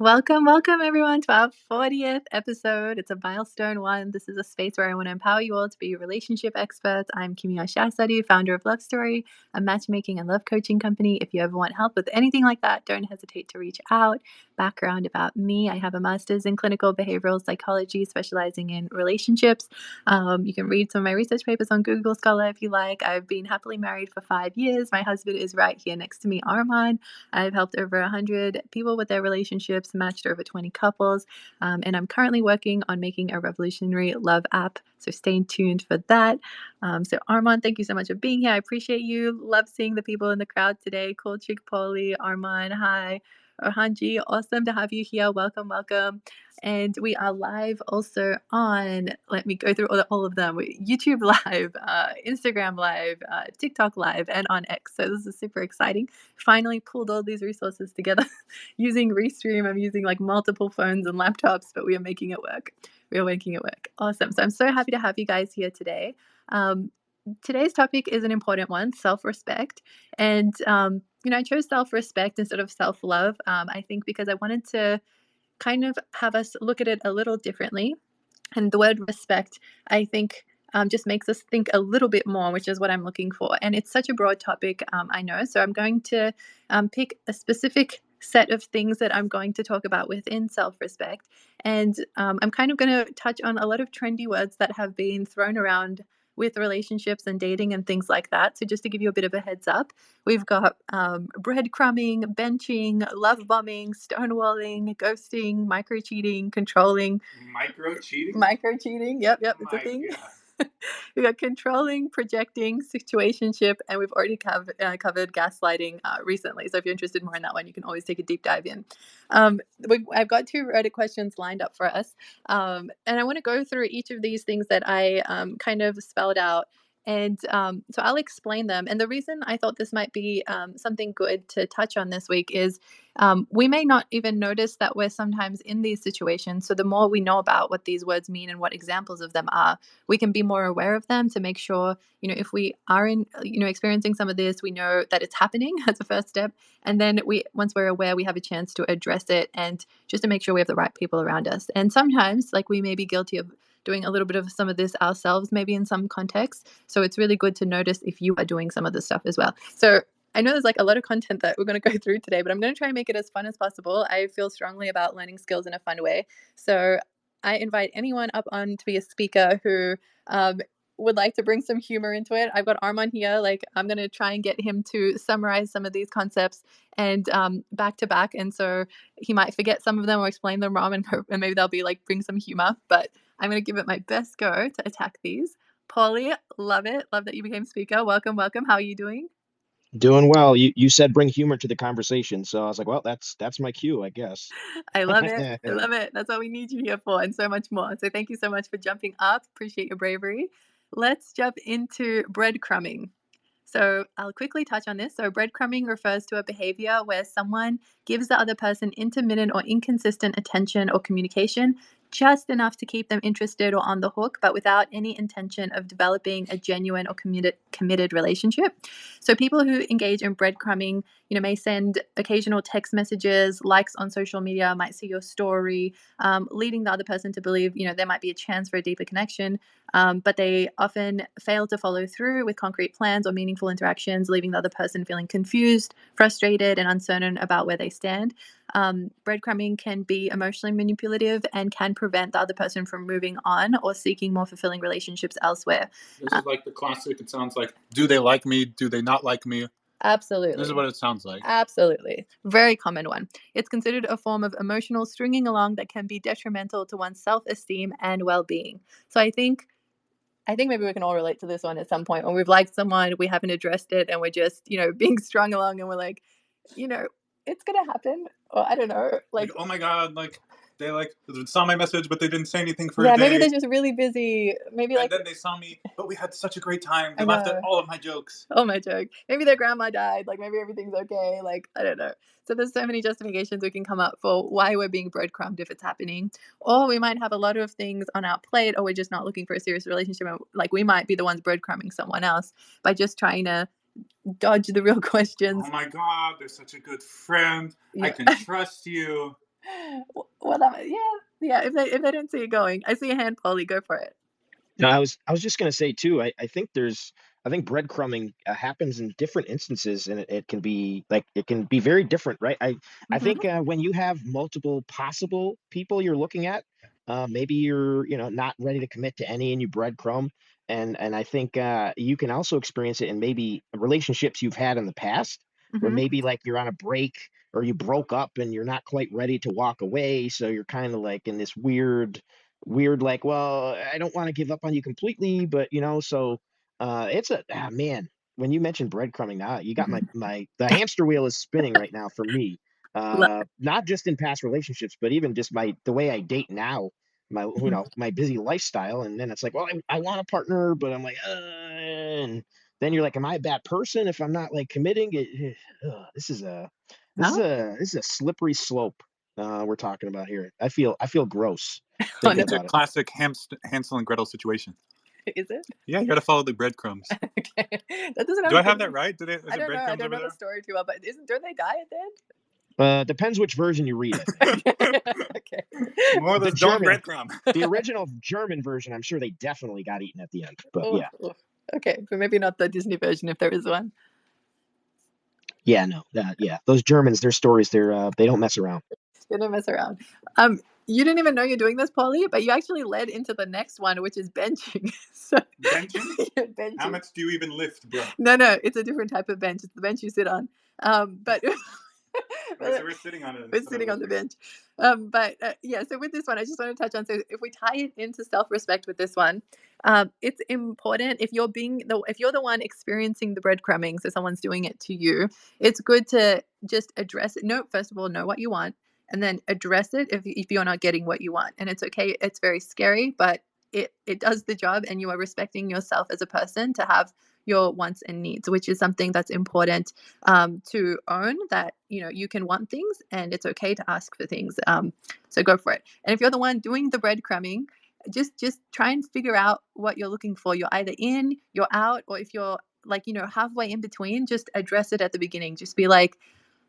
Welcome everyone to our 40th episode. It's a milestone one. This is a space where I want to empower you all to be relationship experts. I'm Kimia Shahzadi, founder of Love Story, a matchmaking and love coaching company. If you ever want help with anything like that, don't hesitate to reach out. Background about me: I have a master's in clinical behavioral psychology, specializing in relationships. You can read some of my research papers on Google Scholar if you like. I've been happily married for 5 years. My husband is right here next to me, Arman. I've helped over 100 people with their relationships, matched over 20 couples, and I'm currently working on making a revolutionary love app. So stay tuned for that. So Armand, thank you so much for being here. I appreciate you. Love seeing the people in the crowd today. Cool Chick Polly, Armand, hi. Orhanji, awesome to have you here. Welcome. And we are live also on, let me go through all of them, YouTube Live, Instagram Live, TikTok Live, and on X. So this is super exciting. Finally pulled all these resources together using Restream. I'm using like multiple phones and laptops, but we are making it work. Awesome. So I'm so happy to have you guys here today. Today's topic is an important one: self-respect. And, I chose self-respect instead of self-love, I think because I wanted to kind of have us look at it a little differently. And the word respect, I think, just makes us think a little bit more, which is what I'm looking for. And it's such a broad topic, I know. So I'm going to pick a specific set of things that I'm going to talk about within self-respect. And I'm kind of going to touch on a lot of trendy words that have been thrown around with relationships and dating and things like that. So just to give you a bit of a heads up, we've got breadcrumbing, benching, love bombing, stonewalling, ghosting, micro cheating, controlling. Micro cheating? Micro cheating, yep, it's a thing. We got controlling, projecting, situationship, and we've already covered gaslighting recently. So if you're interested more in that one, you can always take a deep dive in. I've got 2 Reddit questions lined up for us. And I want to go through each of these things that I kind of spelled out. And so I'll explain them. And the reason I thought this might be something good to touch on this week is we may not even notice that we're sometimes in these situations. So the more we know about what these words mean and what examples of them are, we can be more aware of them to make sure, if we are in, experiencing some of this, we know that it's happening as a first step. And then once we're aware, we have a chance to address it and just to make sure we have the right people around us. And sometimes, like, we may be guilty of doing a little bit of some of this ourselves, maybe in some contexts. So it's really good to notice if you are doing some of this stuff as well. So I know there's like a lot of content that we're going to go through today, but I'm going to try and make it as fun as possible. I feel strongly about learning skills in a fun way. So I invite anyone up on to be a speaker who would like to bring some humor into it. I've got Armand here. Like, I'm going to try and get him to summarize some of these concepts and back to back. And so he might forget some of them or explain them wrong, and maybe they'll be like, bring some humor. But I'm going to give it my best go to attack these. Polly, love it. Love that you became speaker. Welcome. How are you doing? Doing well. You said bring humor to the conversation, so I was like, well, that's my cue, I guess. I love it. That's what we need you here for, and so much more. So thank you so much for jumping up. Appreciate your bravery. Let's jump into breadcrumbing. So I'll quickly touch on this. So breadcrumbing refers to a behavior where someone gives the other person intermittent or inconsistent attention or communication, just enough to keep them interested or on the hook, but without any intention of developing a genuine or committed relationship. So people who engage in breadcrumbing, may send occasional text messages, likes on social media, might see your story, leading the other person to believe, there might be a chance for a deeper connection. But they often fail to follow through with concrete plans or meaningful interactions, leaving the other person feeling confused, frustrated, and uncertain about where they stand. Breadcrumbing can be emotionally manipulative and can prevent the other person from moving on or seeking more fulfilling relationships elsewhere. This is like the classic. It sounds like, do they like me? Do they not like me? Absolutely. This is what it sounds like. Absolutely. Very common one. It's considered a form of emotional stringing along that can be detrimental to one's self-esteem and well-being. So I think maybe we can all relate to this one at some point when we've liked someone, we haven't addressed it, and we're just, being strung along, and we're like, it's going to happen. Or I don't know. Like, oh my God, like, they saw my message, but they didn't say anything for a day. Maybe they're just really busy. Maybe and then they saw me, but we had such a great time. They I laughed know. at all of my jokes. Oh, my joke. Maybe their grandma died. Like, maybe everything's okay. Like, I don't know. So there's so many justifications we can come up for why we're being breadcrumbed if it's happening. Or we might have a lot of things on our plate, or we're just not looking for a serious relationship. Like, we might be the ones breadcrumbing someone else by just trying to dodge the real questions. Oh my God, they're such a good friend. Yeah. I can trust you. Well, yeah. If they don't see it going, I see a hand, Polly. Go for it. No, I was just gonna say too. I think breadcrumbing happens in different instances, and it can be like it can be very different, right? I Hmm. think when you have multiple possible people you're looking at, maybe you're not ready to commit to any, and you breadcrumb, and I think you can also experience it in maybe relationships you've had in the past, where Hmm. maybe like you're on a break or you broke up and you're not quite ready to walk away, so you're kind of like in this weird like, well, I don't want to give up on you completely, but so it's man, when you mentioned breadcrumbing, now you got Hmm. my the hamster wheel is spinning right now for me. Love Not just in past relationships, but even just the way I date now, my it. my busy lifestyle. And then it's like, well, I want a partner, but I'm like, and then you're like, am I a bad person if I'm not like committing? This is a Oh, this is a slippery slope we're talking about here. I feel gross oh thinking no, It's a about it. classic Hansel and Gretel situation. is it? Yeah, you got to follow the breadcrumbs. Okay, that doesn't have Do a I have good. that right? Is I it don't know. I breadcrumbs don't over know the there? story too well, but don't they die at the end? Depends which version you read it. Okay. More of The this don't German, breadcrumb. the original German version, I'm sure they definitely got eaten at the end. But Oh, yeah, oh. Okay, but maybe not the Disney version if there is one. yeah, no, yeah, those Germans, their stories, they don't mess around. Gonna mess around. You didn't even know you're doing this, Polly, but you actually led into the next one, which is benching. So Benching? yeah, How benching. much do you even lift, bro? No, it's a different type of bench. It's the bench you sit on. But Right, so we're sitting on it we're instead of sitting on the lifting. bench. But yeah, so with this one, I just want to touch on. So if we tie it into self-respect with this one, it's important if you're the one experiencing the breadcrumbing, so someone's doing it to you, it's good to just address it. No, first of all, know what you want, and then address it if you're not getting what you want. And it's okay. It's very scary, but it does the job, and you are respecting yourself as a person to have your wants and needs, which is something that's important to own, that you can want things and it's okay to ask for things. So go for it. And if you're the one doing the breadcrumbing, just try and figure out what you're looking for. You're either in, you're out, or if you're like halfway in between, just address it at the beginning. Just be like,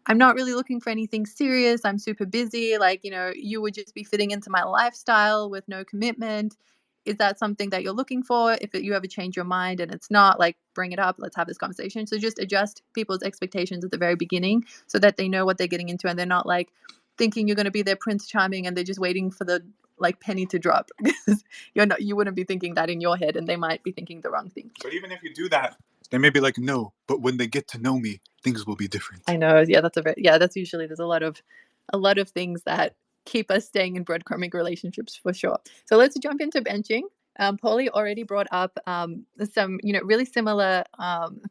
I'm not really looking for anything serious. I'm super busy. Like, you would just be fitting into my lifestyle with no commitment. Is that something that you're looking for? If you ever change your mind and it's not, like, bring it up. Let's have this conversation. So just adjust people's expectations at the very beginning so that they know what they're getting into and they're not like thinking you're going to be their Prince Charming and they're just waiting for the like penny to drop. Because you wouldn't be thinking that in your head and they might be thinking the wrong thing. But even if you do that, they may be like, no, but when they get to know me, things will be different. I know. Yeah, that's usually there's a lot of things that keep us staying in breadcrumbing relationships for sure. So let's jump into benching. Paulie already brought up some really similar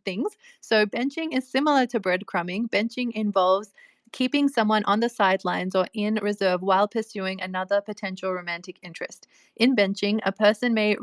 things. So benching is similar to breadcrumbing. Benching involves keeping someone on the sidelines or in reserve while pursuing another potential romantic interest. In benching, a person may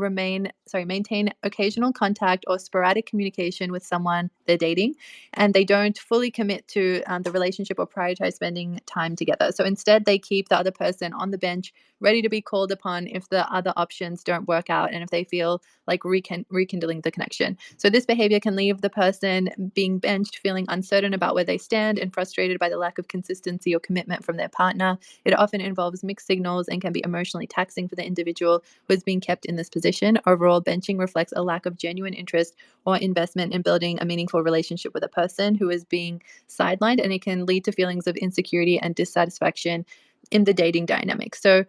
maintain occasional contact or sporadic communication with someone they're dating, and they don't fully commit to the relationship or prioritize spending time together. So instead, they keep the other person on the bench, ready to be called upon if the other options don't work out and if they feel like rekindling the connection. So this behavior can leave the person being benched feeling uncertain about where they stand and frustrated by the lack of consistency or commitment from their partner. It often involves mixed signals and can be emotionally taxing for the individual who is being kept in this position. Overall, benching reflects a lack of genuine interest or investment in building a meaningful relationship with a person who is being sidelined, and it can lead to feelings of insecurity and dissatisfaction in the dating dynamic. So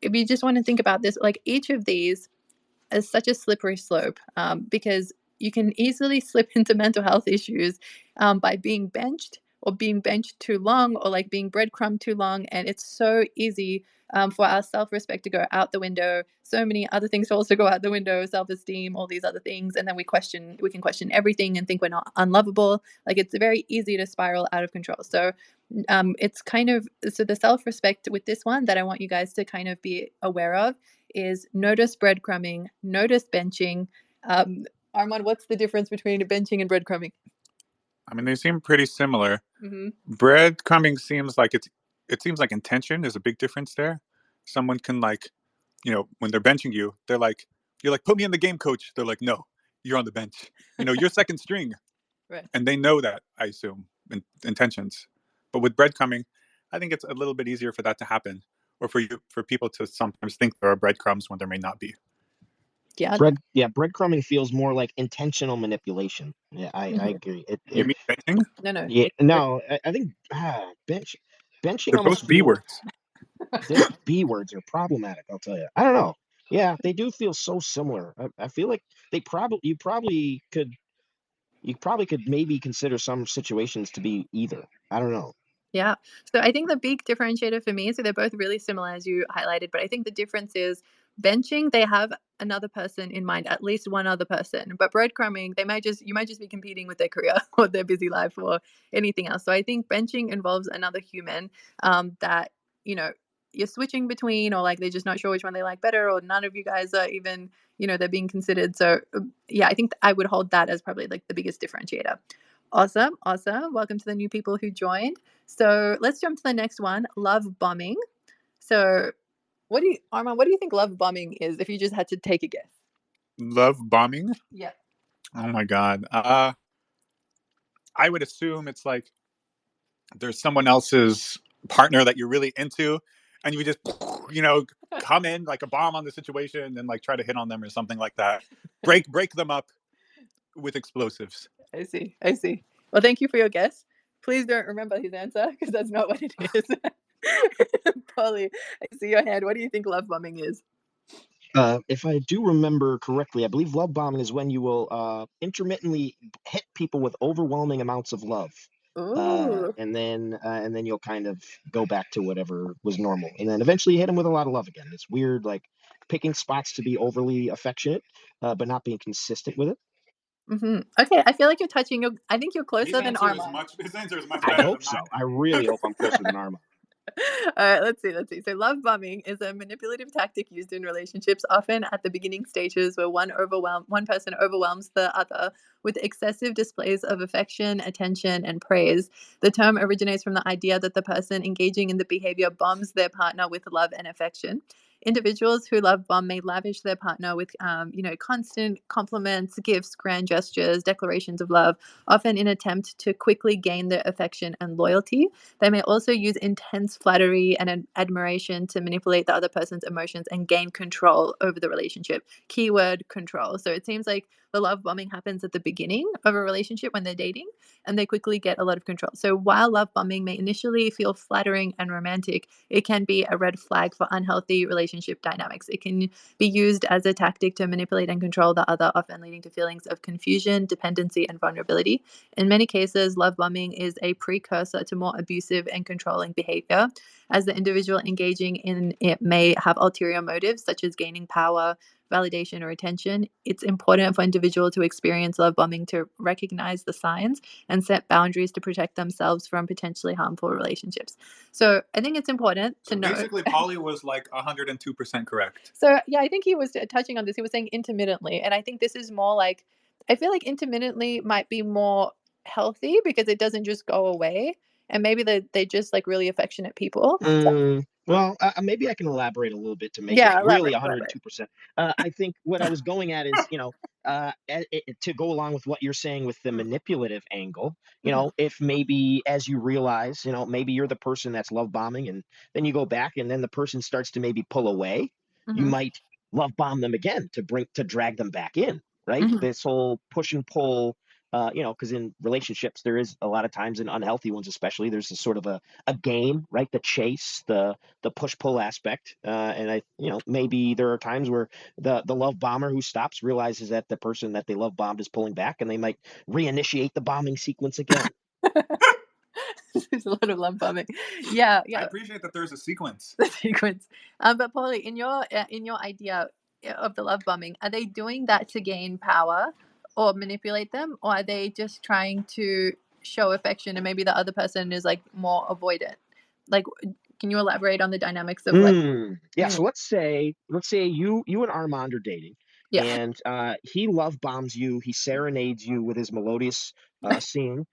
if you just want to think about this, like each of these is such a slippery slope, because you can easily slip into mental health issues by being benched or being benched too long or like being breadcrumbed too long. And it's so easy for our self-respect to go out the window. So many other things also go out the window, self-esteem, all these other things. And then we can question everything and think we're not unlovable. Like it's very easy to spiral out of control. So it's kind of, so the self-respect with this one that I want you guys to kind of be aware of is notice breadcrumbing, notice benching. Armand, what's the difference between benching and breadcrumbing? I mean, they seem pretty similar. Mm-hmm. Breadcrumbing seems like it seems like intention is a big difference there. Someone can like, when they're benching you, you're like, put me in the game, coach. They're like, no, you're on the bench. You're second string, Right. and they know that. I assume intentions. But with breadcrumbing, I think it's a little bit easier for that to happen, or for people to sometimes think there are breadcrumbs when there may not be. Yeah. Breadcrumbing feels more like intentional manipulation. Yeah, I Mhm. agree. You mean benching? No. Yeah, no, I think benching They're almost both B feels words. their B words are problematic. I'll tell you. I don't know. Yeah, they do feel so similar. I feel like they probably you probably could maybe consider some situations to be either. I don't know. Yeah. So I think the big differentiator for me, so they're both really similar as you highlighted, but I think the difference is benching, they have another person in mind, at least one other person. But breadcrumbing, you might just be competing with their career or their busy life or anything else. So I think benching involves another human that, you know, you're switching between, or like they're just not sure which one they like better, or none of you guys are even, they're being considered. So yeah, I think I would hold that as probably like the biggest differentiator. Awesome. Awesome. Welcome to the new people who joined. So let's jump to the next one, love bombing. So Armand, what do you think love bombing is if you just had to take a guess? Love bombing? Yeah. Oh my god. I would assume it's like there's someone else's partner that you're really into, and you just come in like a bomb on the situation and like try to hit on them or something like that. Break them up with explosives. I see. I see. Well, thank you for your guess. Please don't remember his answer because that's not what it is. Polly, I see your hand. What do you think love bombing is? If I do remember correctly, I believe love bombing is when you will intermittently hit people with overwhelming amounts of love. Ooh. And then you'll kind of go back to whatever was normal, and then eventually you hit them with a lot of love again. It's weird, like picking spots to be overly affectionate, but not being consistent with it. Okay, I feel like you're touching. I think you're His closer than answer is Armand. much. His answer is much I better hope than so. mine. I really hope I'm closer than Arma. All right, let's see. Let's see. So, love bombing is a manipulative tactic used in relationships, often at the beginning stages where one person overwhelms the other with excessive displays of affection, attention, and praise. The term originates from the idea that the person engaging in the behavior bombs their partner with love and affection. Individuals who love bomb may lavish their partner with, constant compliments, gifts, grand gestures, declarations of love, often in attempt to quickly gain their affection and loyalty. They may also use intense flattery and admiration to manipulate the other person's emotions and gain control over the relationship. Keyword control. So it seems like the love bombing happens at the beginning of a relationship when they're dating, and they quickly get a lot of control. So while love bombing may initially feel flattering and romantic, it can be a red flag for unhealthy relationship dynamics. It can be used as a tactic to manipulate and control the other, often leading to feelings of confusion, dependency, and vulnerability. In many cases, love bombing is a precursor to more abusive and controlling behavior, as the individual engaging in it may have ulterior motives, such as gaining power, validation, or attention. It's important for individuals who experience love bombing to recognize the signs and set boundaries to protect themselves from potentially harmful relationships. So I think it's important to So know. basically, Polly was like 102% correct. So yeah, I think he was touching on this. He was saying intermittently, and I think this is more like, I feel like intermittently might be more healthy because it doesn't just go away, and maybe they just like really affectionate people. Well, maybe I can elaborate a little bit to make it Yeah, really elaborate, elaborate. 102%. I think what I was going at is, to go along with what you're saying with the Mm, manipulative angle, mhm, if maybe as you realize, maybe you're the person that's love bombing, and then you go back and then the person starts to maybe pull away, you mhm, might love bomb them again to drag them back in, right? mhm. This whole push and pull, because in relationships, there is a lot of times in unhealthy ones, especially, there's a sort of a game, right? The chase, the push pull aspect, and maybe there are times where the love bomber who stops realizes that the person that they love bombed is pulling back, and they might reinitiate the bombing sequence again. There's a lot of love bombing. Yeah, I yeah. appreciate that there's a sequence. The sequence. But Polly, in your idea of the love bombing, are they doing that to gain power or manipulate them, or are they just trying to show affection and maybe the other person is like more avoidant? Like, can you elaborate on the dynamics of like? Yeah. Mhm. So let's say you and Armand are dating, Yeah, and he love bombs you. He serenades you with his melodious singing.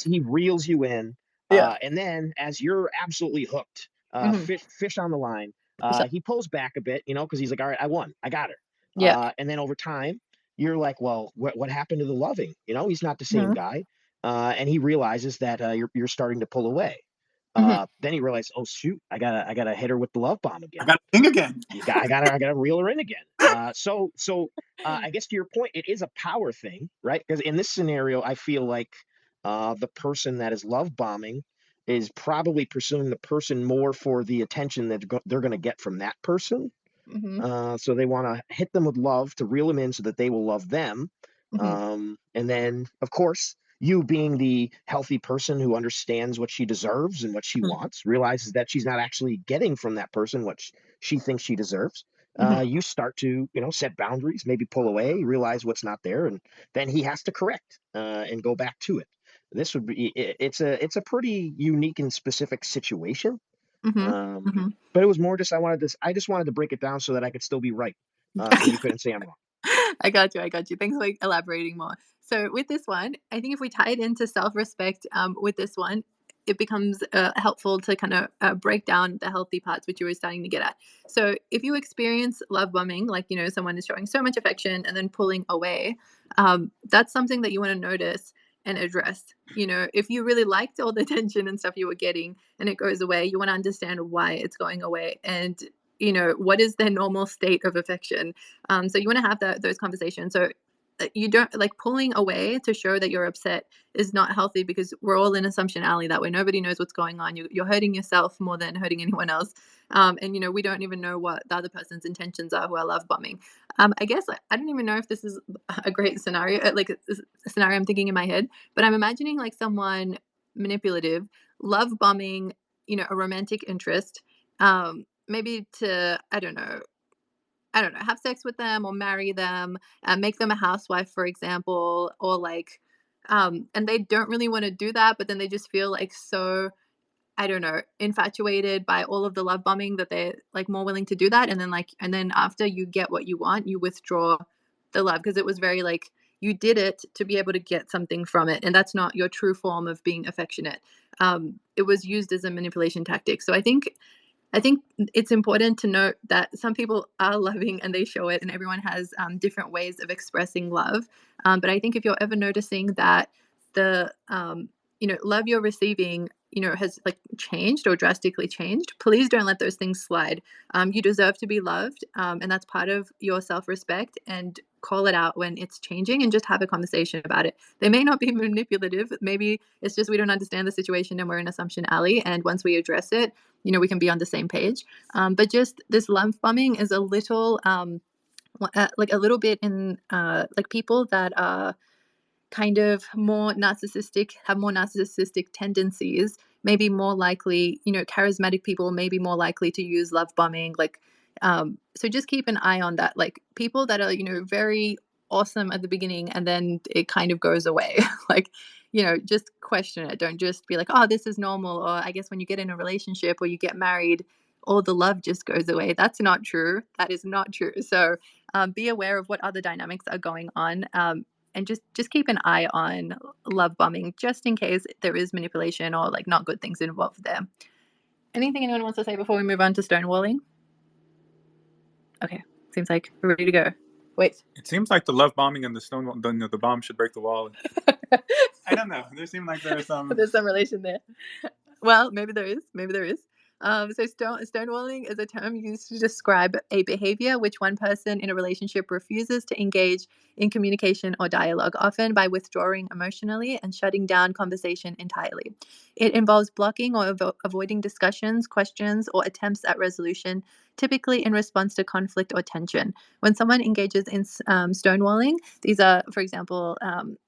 He reels you in, yeah, and then as you're absolutely hooked, hmm, fish on the line. He pulls back a bit, because he's like, all right, I won, I got her. yeah, And then over time, you're like, well, what happened to the loving? He's not the same hmm, guy, and he realizes that you're starting to pull away. Mhm. Then he realized, oh shoot, I gotta hit her with the love bomb I again. got a thing again. I gotta reel her in again. I guess to your point, it is a power thing, right? Because in this scenario, I feel like the person that is love bombing is probably pursuing the person more for the attention that they're going to get from that person. Mhm. So they want to hit them with love to reel them in so that they will love them. Mhm. And then, of course, you being the healthy person who understands what she deserves and what she Mhm. wants, realizes that she's not actually getting from that person what she thinks she deserves. Mhm. You start to, set boundaries, maybe pull away, realize what's not there, and then he has to correct and go back to it. This would be it's a pretty unique and specific situation. Mhm. um, Mhm. but it was more just I just wanted to break it down so that I could still be right. So you couldn't say I'm wrong. I got you. I got you. Thanks for elaborating more. So with this one, I think if we tie it into self-respect, with this one, it becomes helpful to kind of break down the healthy parts, which you were starting to get at. So if you experience love bombing, like someone is showing so much affection and then pulling away, that's something that you want to notice and address. If you really liked all the attention and stuff you were getting, and it goes away, you want to understand why it's going away, and what is their normal state of affection. So you want to have those conversations. So you don't like pulling away to show that you're upset is not healthy, because we're all in assumption alley that way. Nobody knows what's going on. You're hurting yourself more than hurting anyone else. And we don't even know what the other person's intentions are who are love bombing. I guess I don't even know if this is a great scenario, like a scenario I'm thinking in my head, but I'm imagining like someone manipulative, love bombing, a romantic interest, maybe to, I don't know, have sex with them or marry them, make them a housewife, for example, or like, and they don't really want to do that, but then they just feel like so, I don't know, infatuated by all of the love bombing that they're like more willing to do that. And then after you get what you want, you withdraw the love because it was very like you did it to be able to get something from it. And that's not your true form of being affectionate. It was used as a manipulation tactic. So I think it's important to note that some people are loving and they show it, and everyone has different ways of expressing love. But I think if you're ever noticing that the love you're receiving, has like changed or drastically changed, please don't let those things slide. You deserve to be loved, and that's part of your self-respect. And call it out when it's changing, and just have a conversation about it. They may not be manipulative. Maybe it's just we don't understand the situation and we're in assumption alley. And once we address it, we can be on the same page. But just this love bombing is a little, like a little bit in, like people that are kind of more narcissistic, have more narcissistic tendencies, maybe more likely, charismatic people may be more likely to use love bombing. Like, so just keep an eye on that. Like people that are, very awesome at the beginning and then it kind of goes away. Like, just question it. Don't just be like, oh, this is normal. Or I guess when you get in a relationship or you get married, all the love just goes away. That's not true. That is not true. So be aware of what other dynamics are going on. And just keep an eye on love bombing just in case there is manipulation or like not good things involved there. Anything anyone wants to say before we move on to stonewalling? Okay, seems like we're ready to go. Wait. It seems like the love bombing and the stone, the bomb should break the wall. I don't know. There seemed like there's some. There's some relation there. Well, maybe there is. Maybe there is. So stonewalling is a term used to describe a behavior which one person in a relationship refuses to engage in communication or dialogue, often by withdrawing emotionally and shutting down conversation entirely. It involves blocking or avoiding discussions, questions, or attempts at resolution, typically in response to conflict or tension. When someone engages in stonewalling, these are, for example,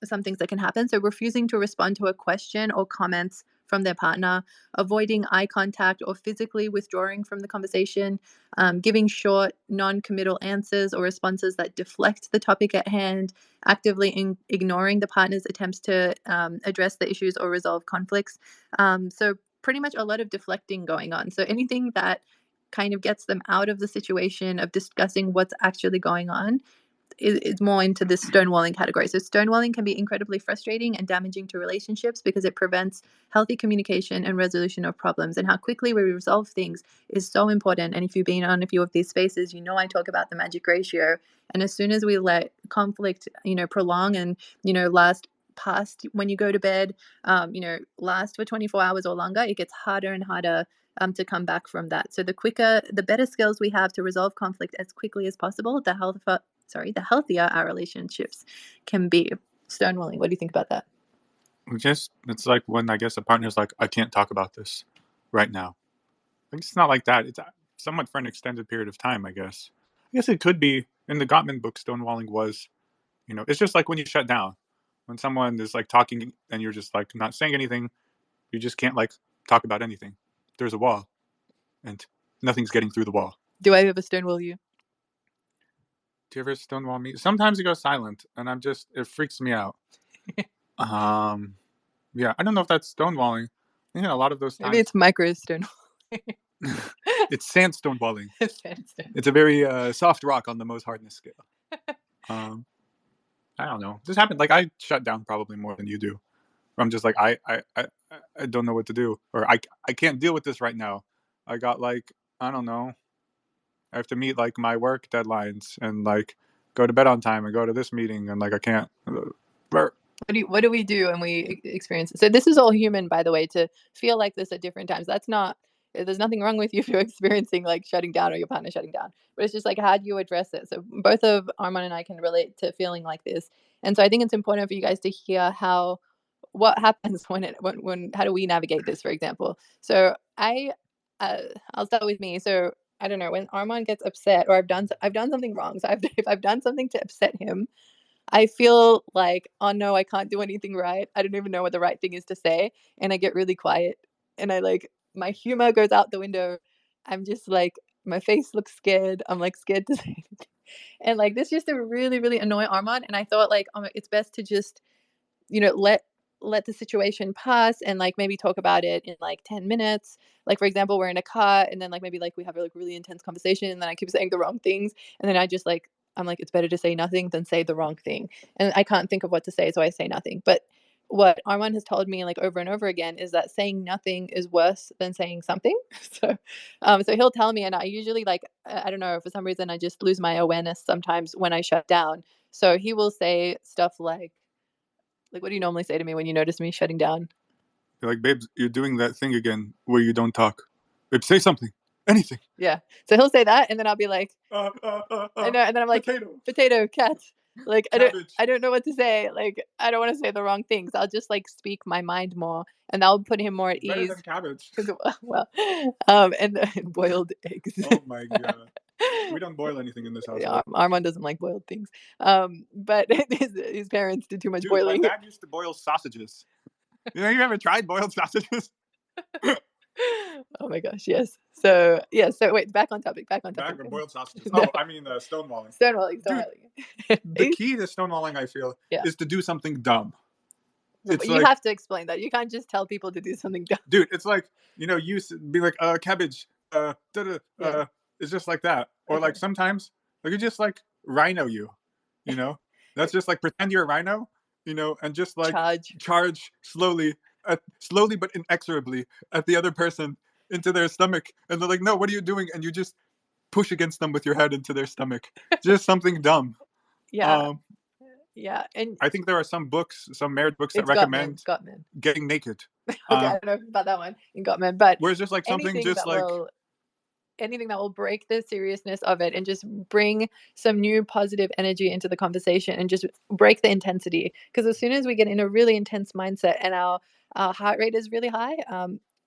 some things that can happen. So refusing to respond to a question or comments from their partner, avoiding eye contact or physically withdrawing from the conversation, giving short, non committal answers or responses that deflect the topic at hand, actively ignoring the partner's attempts to address the issues or resolve conflicts. So, pretty much a lot of deflecting going on. So, anything that kind of gets them out of the situation of discussing what's actually going on is more into this stonewalling category. So stonewalling can be incredibly frustrating and damaging to relationships because it prevents healthy communication and resolution of problems. And how quickly we resolve things is so important. And if you've been on a few of these spaces, I talk about the magic ratio. And as soon as we let conflict, prolong and, last past when you go to bed, last for 24 hours or longer, it gets harder and harder to come back from that. So the better skills we have to resolve conflict as quickly as possible, the healthier our relationships can be. Stonewalling, what do you think about that? It's like when I guess a partner's like, I can't talk about this right now. Like, it's not like that. It's somewhat for an extended period of time, I guess. I guess it could be in the Gottman book. Stonewalling was, it's just like when you shut down, when someone is like talking and you're just like not saying anything. You just can't like talk about anything. There's a wall, and nothing's getting through the wall. Do I ever stonewall you? Do you ever stonewall me? Sometimes you go silent, and it freaks me out. Yeah, I don't know if that's stonewalling. A lot of those times. Maybe it's micro stonewalling. It's sandstone walling. Sandstone. It's a very soft rock on the Mohs hardness scale. I don't know. This happened. Like, I shut down probably more than you do. I'm just like, I don't know what to do, or I can't deal with this right now. I got like, I don't know. I have to meet like my work deadlines and like go to bed on time and go to this meeting, and like I can't. What do we do when we experience it? So this is all human, by the way, to feel like this at different times. There's nothing wrong with you if you're experiencing like shutting down or your partner shutting down, but it's just like, how do you address it? So both of Armand and I can relate to feeling like this. And so I think it's important for you guys to hear what happens when how do we navigate this, for example. So I'll start with me. So I don't know, when Armand gets upset or I've done something wrong. So if I've done something to upset him, I feel like, oh no, I can't do anything right. I don't even know what the right thing is to say. And I get really quiet and my humor goes out the window. I'm just like, my face looks scared. I'm like scared to say anything. And like, this used to really, really annoy Armand. And I thought like, it's best to just, let the situation pass and like maybe talk about it in like 10 minutes. Like, for example, we're in a car and then like maybe like we have a like really intense conversation and then I keep saying the wrong things. And then I'm like, it's better to say nothing than say the wrong thing. And I can't think of what to say, so I say nothing. But what Armand has told me like over and over again is that saying nothing is worse than saying something. So he'll tell me, and I usually like, I don't know, for some reason I just lose my awareness sometimes when I shut down. So he will say stuff like, what do you normally say to me when you notice me shutting down? You're like, babes, you're doing that thing again where you don't talk. Babe, say something. Anything. Yeah. So he'll say that, and then I'll be like, I know, and then I'm like, potato, cat. Like, I don't know what to say. Like, I don't want to say the wrong things. I'll just like speak my mind more, and that'll put him more at Better ease. than cabbage. Well, and boiled eggs. Oh my god. We don't boil anything in this house. Yeah, Armand doesn't like boiled things. But his parents did too much boiling. My dad used to boil sausages. You ever tried boiled sausages? Oh my gosh, yes. So wait, back on topic. Back on boiled sausages. No. I mean stonewalling. Stonewalling. Dude, the key to stonewalling, I feel, is to do something dumb. You have to explain that. You can't just tell people to do something dumb. Dude, it's like, you be like, cabbage, it's just like that. Or like sometimes, like you just like rhino That's just like pretend you're a rhino, and just like charge slowly but inexorably at the other person into their stomach. And they're like, no, what are you doing? And you just push against them with your head into their stomach. Just something dumb. Yeah. Yeah. And I think there are some marriage books that recommend Gottman. Getting naked. Okay, I don't know about that one in Gottman, but where's just like something just like anything that will break the seriousness of it and just bring some new positive energy into the conversation and just break the intensity. Because as soon as we get in a really intense mindset and our heart rate is really high,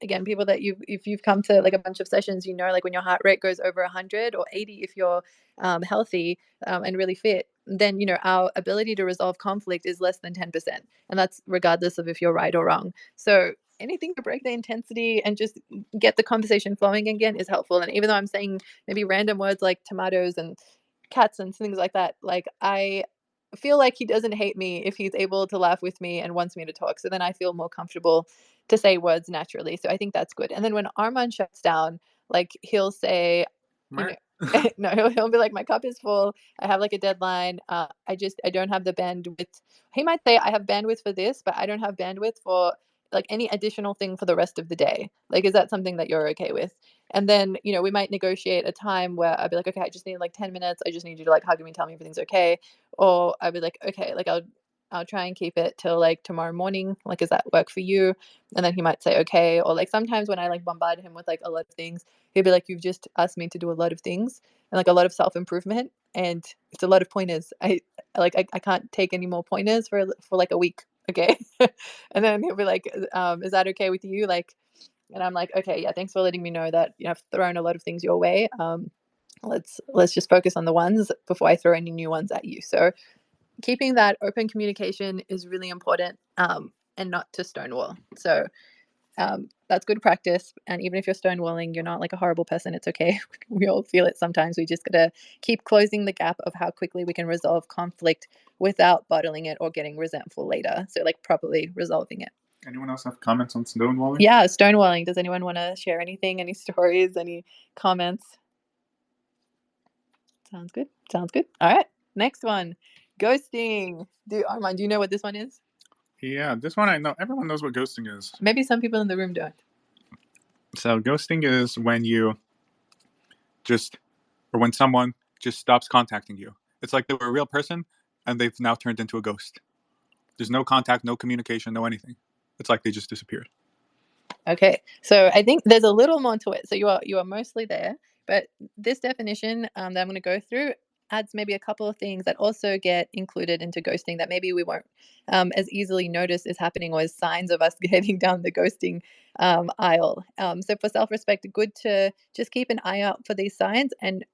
again, people that if you've come to like a bunch of sessions, like when your heart rate goes over 100 or 80, if you're healthy and really fit, then our ability to resolve conflict is less than 10%, and that's regardless of if you're right or wrong. So anything to break the intensity and just get the conversation flowing again is helpful. And even though I'm saying maybe random words like tomatoes and cats and things like that, like I feel like he doesn't hate me if he's able to laugh with me and wants me to talk. So then I feel more comfortable to say words naturally. So I think that's good. And then when Armand shuts down, like he'll say, no, he'll be like, my cup is full. I have like a deadline. I don't have the bandwidth. He might say, I have bandwidth for this, but I don't have bandwidth for like any additional thing for the rest of the day. Like, is that something that you're okay with? And then, we might negotiate a time where I'd be like, okay, I just need like 10 minutes. I just need you to like hug me and tell me everything's okay. Or I'd be like, okay, like I'll try and keep it till like tomorrow morning. Like, does that work for you? And then he might say, okay. Or like sometimes when I like bombard him with like a lot of things, he'll be like, you've just asked me to do a lot of things and like a lot of self-improvement. And it's a lot of pointers. I can't take any more pointers for like a week. Okay. And then he'll be like, is that okay with you? Like, and I'm like, okay, yeah, thanks for letting me know that I've thrown a lot of things your way. Let's just focus on the ones before I throw any new ones at you. So keeping that open communication is really important, and not to stonewall. So that's good practice. And even if you're stonewalling, you're not like a horrible person. It's okay. We all feel it sometimes. We just gotta keep closing the gap of how quickly we can resolve conflict without bottling it or getting resentful later. So like properly resolving it. Anyone else have comments on stonewalling? Yeah, stonewalling. Does anyone want to share anything? Any stories? Any comments? Sounds good. Sounds good. All right. Next one. Ghosting. Armand, do you know what this one is? Yeah, this one I know. Everyone knows what ghosting is. Maybe some people in the room don't. So ghosting is when you just, or when someone just stops contacting you. It's like they were a real person and they've now turned into a ghost. There's no contact, no communication, no anything. It's like they just disappeared. Okay, so I think there's a little more to it. So you are mostly there, but this definition that I'm going to go through adds maybe a couple of things that also get included into ghosting that maybe we won't as easily notice is happening or as signs of us heading down the ghosting aisle. So for self-respect, good to just keep an eye out for these signs and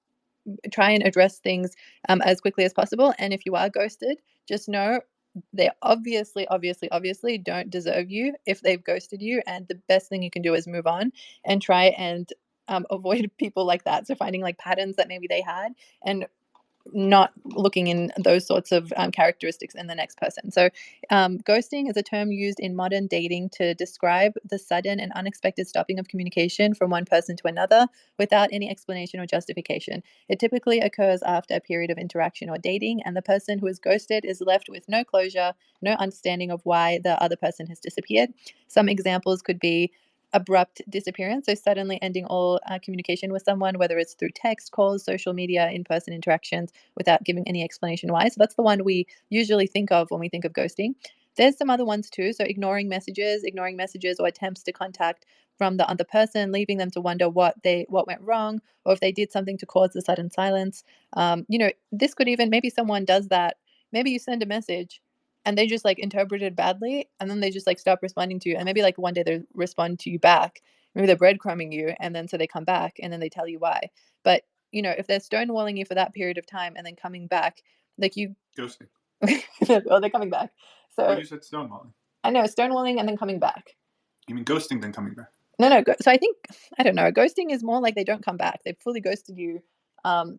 try and address things as quickly as possible. And if you are ghosted, just know they obviously don't deserve you if they've ghosted you. And the best thing you can do is move on and try and avoid people like that. So finding like patterns that maybe they had and not looking in those sorts of characteristics in the next person. So ghosting is a term used in modern dating to describe the sudden and unexpected stopping of communication from one person to another without any explanation or justification. It typically occurs after a period of interaction or dating, and the person who is ghosted is left with no closure, no understanding of why the other person has disappeared. Some examples could be abrupt disappearance, so suddenly ending all communication with someone, whether it's through text, calls, social media, in-person interactions, without giving any explanation why. So that's the one we usually think of when we think of ghosting. There's some other ones too. So ignoring messages or attempts to contact from the other person, leaving them to wonder what went wrong or if they did something to cause the sudden silence. This could even, maybe someone does that. Maybe you send a message and they just like interpret it badly and then they just like stop responding to you, and maybe like one day they respond to you back. Maybe they're breadcrumbing you, and then so they come back and then they tell you why. But if they're stonewalling you for that period of time and then coming back, like you Ghosting. oh, they're coming back. So Well, you said stonewalling. I know, stonewalling and then coming back. You mean ghosting then coming back? No. So I think, I don't know. Ghosting is more like they don't come back. They've fully ghosted you,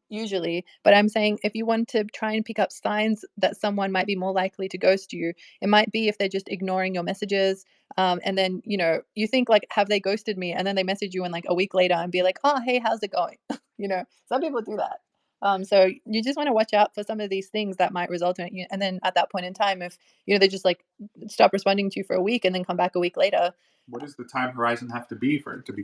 usually. But I'm saying if you want to try and pick up signs that someone might be more likely to ghost you, it might be if they're just ignoring your messages. And then, you think like, have they ghosted me? And then they message you in like a week later and be like, oh, hey, how's it going? Some people do that. So you just want to watch out for some of these things that might result in it. And then at that point in time, if, they just like stop responding to you for a week and then come back a week later. What does the time horizon have to be for it to be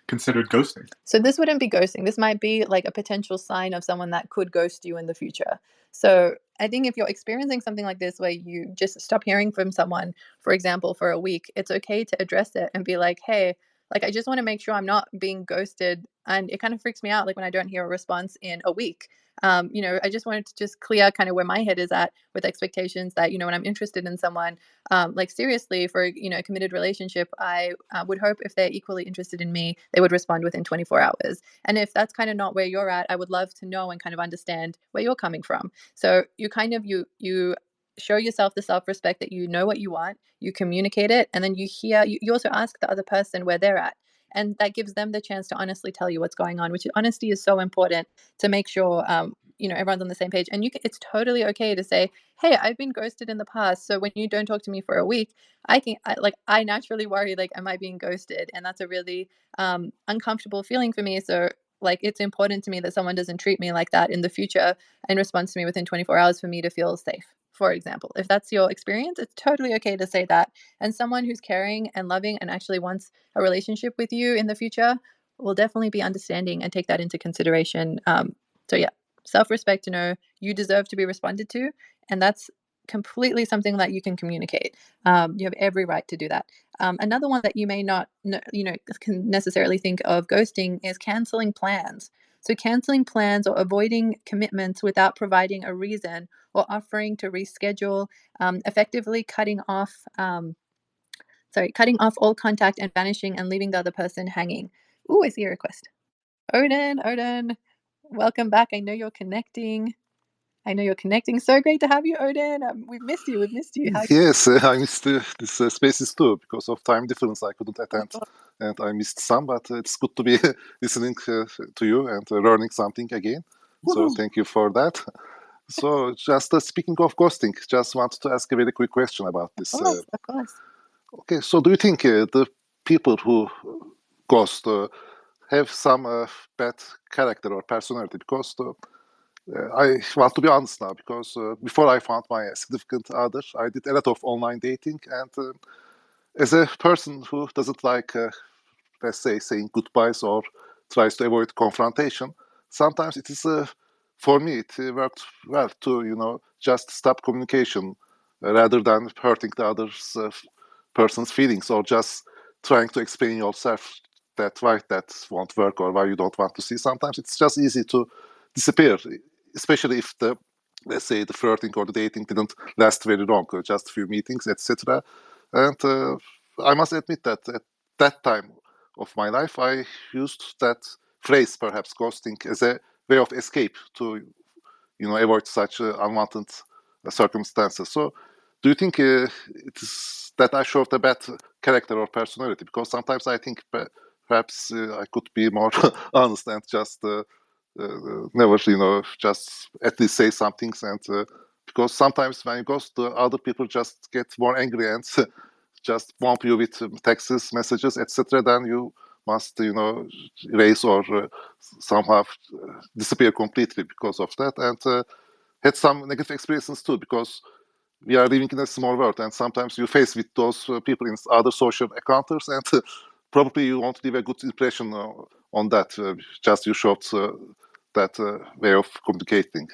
considered ghosting? So this wouldn't be ghosting. This might be like a potential sign of someone that could ghost you in the future. So I think if you're experiencing something like this where you just stop hearing from someone, for example, for a week, it's okay to address it and be like, hey, like I just want to make sure I'm not being ghosted. And it kind of freaks me out like when I don't hear a response in a week. I just wanted to just clear kind of where my head is at with expectations that, when I'm interested in someone, like seriously for, a committed relationship, I would hope if they're equally interested in me, they would respond within 24 hours. And if that's kind of not where you're at, I would love to know and kind of understand where you're coming from. So you kind of, you show yourself the self-respect that you know what you want, you communicate it, and then you also ask the other person where they're at. And that gives them the chance to honestly tell you what's going on, which honesty is so important to make sure, everyone's on the same page. And it's totally okay to say, hey, I've been ghosted in the past. So when you don't talk to me for a week, I naturally worry, like, am I being ghosted? And that's a really uncomfortable feeling for me. So like, it's important to me that someone doesn't treat me like that in the future and responds to me within 24 hours for me to feel safe. For example, if that's your experience, it's totally okay to say that. And someone who's caring and loving and actually wants a relationship with you in the future will definitely be understanding and take that into consideration. So yeah, self-respect to know you deserve to be responded to, and that's completely something that you can communicate. You have every right to do that. Another one that you may not can necessarily think of ghosting is canceling plans. So canceling plans or avoiding commitments without providing a reason or offering to reschedule, effectively cutting off all contact and vanishing and leaving the other person hanging. Ooh, I see a request. Odin, welcome back. I know you're connecting. So great to have you, Odin. We've missed you. How? Yes, I missed this spaces too because of time difference. I couldn't attend, and I missed some. But it's good to be listening to you and learning something again. So thank you for that. So just speaking of ghosting, just wanted to ask a very quick question about this. Of course. Okay, so do you think the people who ghost have some bad character or personality? Because I want to be honest now, because before I found my significant other, I did a lot of online dating, and as a person who doesn't like, let's say, saying goodbyes or tries to avoid confrontation, sometimes it is, for me, it worked well to, just stop communication rather than hurting the other's person's feelings or just trying to explain yourself that why that won't work or why you don't want to see. Sometimes it's just easy to disappear, especially if the, let's say, the flirting or the dating didn't last very long, just a few meetings, etc. And I must admit that at that time of my life, I used that phrase, perhaps ghosting, as a way of escape to, avoid such unwanted circumstances. So, do you think it is that I showed a bad character or personality? Because sometimes I think perhaps I could be more honest and just never, just at least say some things. And because sometimes when you ghost, the other people just get more angry and just bomb you with texts, messages, etc. Then you must, erase or somehow disappear completely because of that. And had some negative experiences too, because we are living in a small world, and sometimes you face with those people in other social encounters, and probably you won't leave a good impression on that. Just you showed that way of communicating.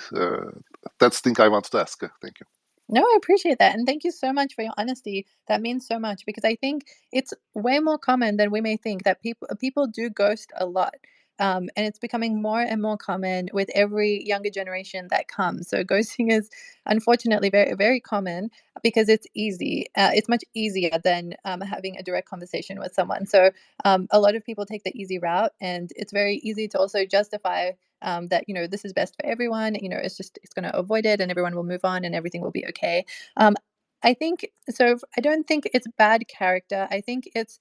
That's the thing I wanted to ask. Thank you. No, I appreciate that. And thank you so much for your honesty. That means so much because I think it's way more common than we may think that people do ghost a lot. And it's becoming more and more common with every younger generation that comes. So ghosting is unfortunately very, very common because it's easy. It's much easier than having a direct conversation with someone. So a lot of people take the easy route, and it's very easy to also justify that this is best for everyone. It's going to avoid it and everyone will move on and everything will be okay. I think so. I don't think it's bad character. I think it's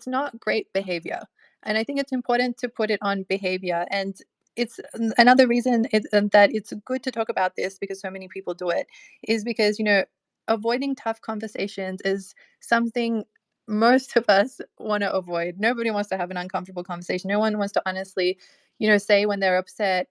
not great behavior, and I think it's important to put it on behavior. And it's another reason that it's good to talk about this, because so many people do it, is because avoiding tough conversations is something most of us want to avoid. Nobody wants to have an uncomfortable conversation. No one wants to honestly say when they're upset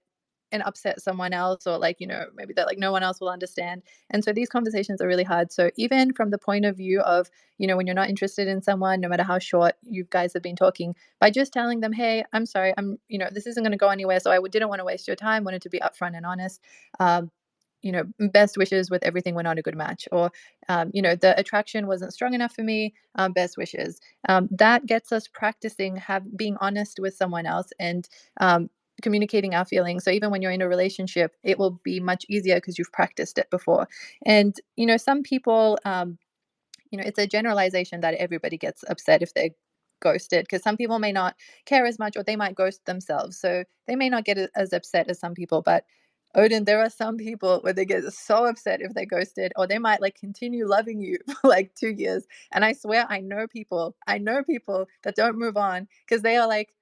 and upset someone else, or maybe that no one else will understand. And so these conversations are really hard. So even from the point of view of, when you're not interested in someone, no matter how short you guys have been talking, by just telling them, hey, I'm sorry, this isn't going to go anywhere. So I didn't want to waste your time, wanted to be upfront and honest. Best wishes with everything. We're not a good match. Or, the attraction wasn't strong enough for me. Best wishes. That gets us practicing being honest with someone else and communicating our feelings. So even when you're in a relationship, it will be much easier because you've practiced it before. And, some people, it's a generalization that everybody gets upset if they're ghosted, because some people may not care as much, or they might ghost themselves. So they may not get as upset as some people. But Odin, there are some people where they get so upset if they're ghosted, or they might continue loving you for 2 years. And I swear, I know people that don't move on because they are like,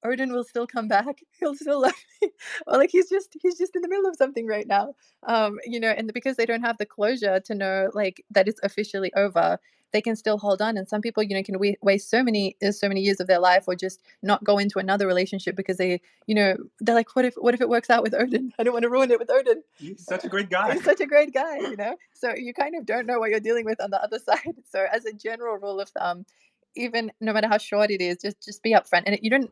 Odin will still come back. He'll still love me. Or he's just in the middle of something right now. And because they don't have the closure to know that it's officially over, they can still hold on. And some people, can waste so many years of their life, or just not go into another relationship because they're like, what if it works out with Odin? I don't want to ruin it with Odin. He's such a great guy. He's such a great guy, So you kind of don't know what you're dealing with on the other side. So as a general rule of thumb, even no matter how short it is, just be upfront. And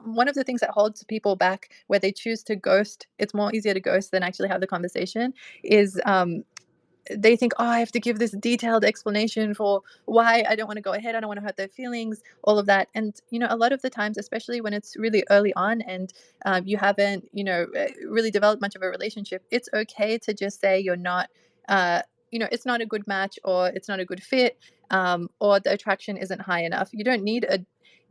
one of the things that holds people back where they choose to ghost, it's more easier to ghost than actually have the conversation, is they think, oh, I have to give this detailed explanation for why I don't want to go ahead. I don't want to hurt their feelings, all of that. And, a lot of the times, especially when it's really early on and you haven't, really developed much of a relationship, it's okay to just say you're not, it's not a good match or it's not a good fit, or the attraction isn't high enough. You don't need a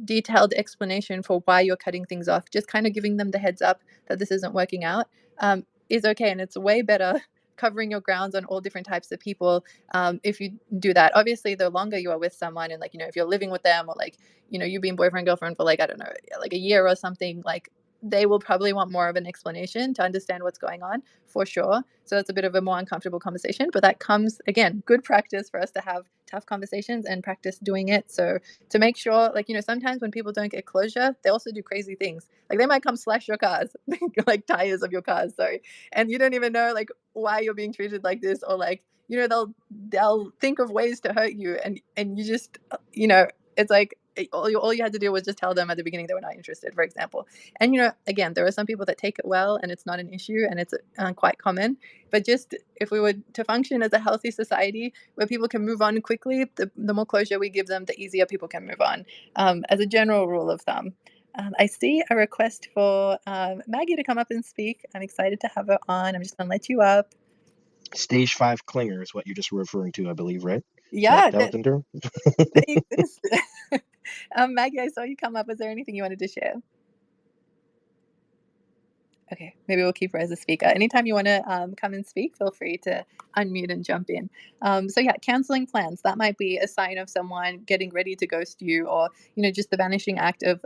detailed explanation for why you're cutting things off. Just kind of giving them the heads up that this isn't working out is okay. And it's way better covering your grounds on all different types of people if you do that. Obviously, the longer you are with someone and like, if you're living with them or like, you've been boyfriend, girlfriend for like, I don't know, like a year or something, like they will probably want more of an explanation to understand what's going on for sure. So that's a bit of a more uncomfortable conversation, but that comes, again, good practice for us to have tough conversations and practice doing it. So to make sure, like, sometimes when people don't get closure, they also do crazy things. Like they might come slash your cars, like tires of your cars, sorry. And you don't even know like why you're being treated like this, or like, they'll think of ways to hurt you, and you just, it's like all you had to do was just tell them at the beginning they were not interested, for example. And again, there are some people that take it well and it's not an issue and it's quite common. But just if we were to function as a healthy society where people can move on quickly, the more closure we give them, the easier people can move on, as a general rule of thumb. I see a request for Maggie to come up and speak. I'm excited to have her on. I'm just going to let you up. Stage 5 clinger is what you're just referring to, I believe, right? Yeah. That term? They exist. Maggie, I saw you come up. Was there anything you wanted to share? Okay, maybe we'll keep her as a speaker. Anytime you want to come and speak, feel free to unmute and jump in. So yeah, canceling plans. That might be a sign of someone getting ready to ghost you, or just the vanishing act of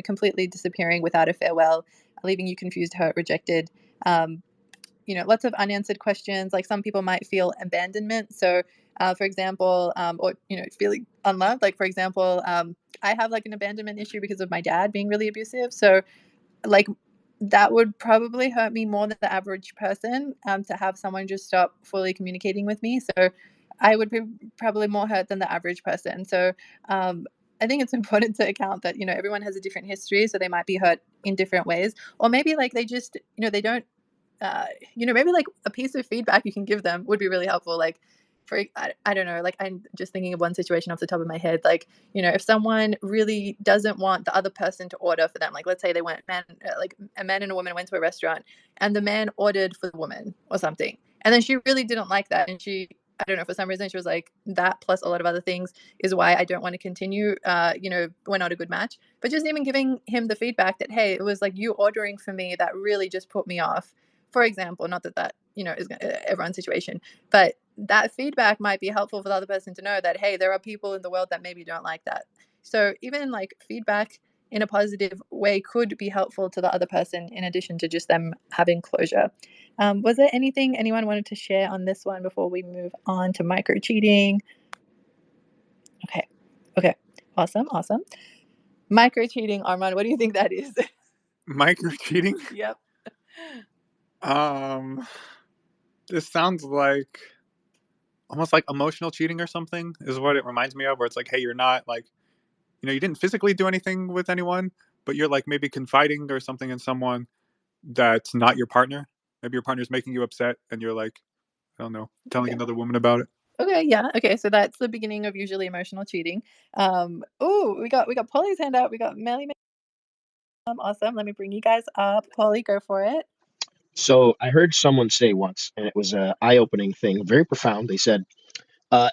completely disappearing without a farewell, leaving you confused, hurt, rejected. Lots of unanswered questions. Like some people might feel abandonment. So, for example, or feeling unloved. Like for example, I have like an abandonment issue because of my dad being really abusive. So, like that would probably hurt me more than the average person, to have someone just stop fully communicating with me. So I would be probably more hurt than the average person. So I think it's important to account that everyone has a different history, so they might be hurt in different ways, or maybe like they just they don't maybe like a piece of feedback you can give them would be really helpful. Like I don't know, like I'm just thinking of one situation off the top of my head. Like, if someone really doesn't want the other person to order for them, like let's say they went, like a man and a woman went to a restaurant and the man ordered for the woman or something. And then she really didn't like that. And I don't know, for some reason she was like, that plus a lot of other things is why I don't want to continue. We're not a good match. But just even giving him the feedback that, hey, it was like you ordering for me that really just put me off, for example. Not that is everyone's situation, but that feedback might be helpful for the other person to know that, hey, there are people in the world that maybe don't like that. So even like feedback in a positive way could be helpful to the other person, in addition to just them having closure. Was there anything anyone wanted to share on this one before we move on to micro cheating? Okay, awesome. Micro cheating, Armand, what do you think that is? Micro cheating? Yep. This sounds like almost like emotional cheating or something is what it reminds me of, where it's like, hey, you're not like, you didn't physically do anything with anyone, but you're like maybe confiding or something in someone that's not your partner. Maybe your partner's making you upset and you're like, I don't know, telling another woman about it. Okay, yeah. Okay, so that's the beginning of usually emotional cheating. Oh, we got Polly's hand up. We got Melly. Awesome. Let me bring you guys up. Polly, go for it. So I heard someone say once, and it was an eye-opening thing, very profound. They said,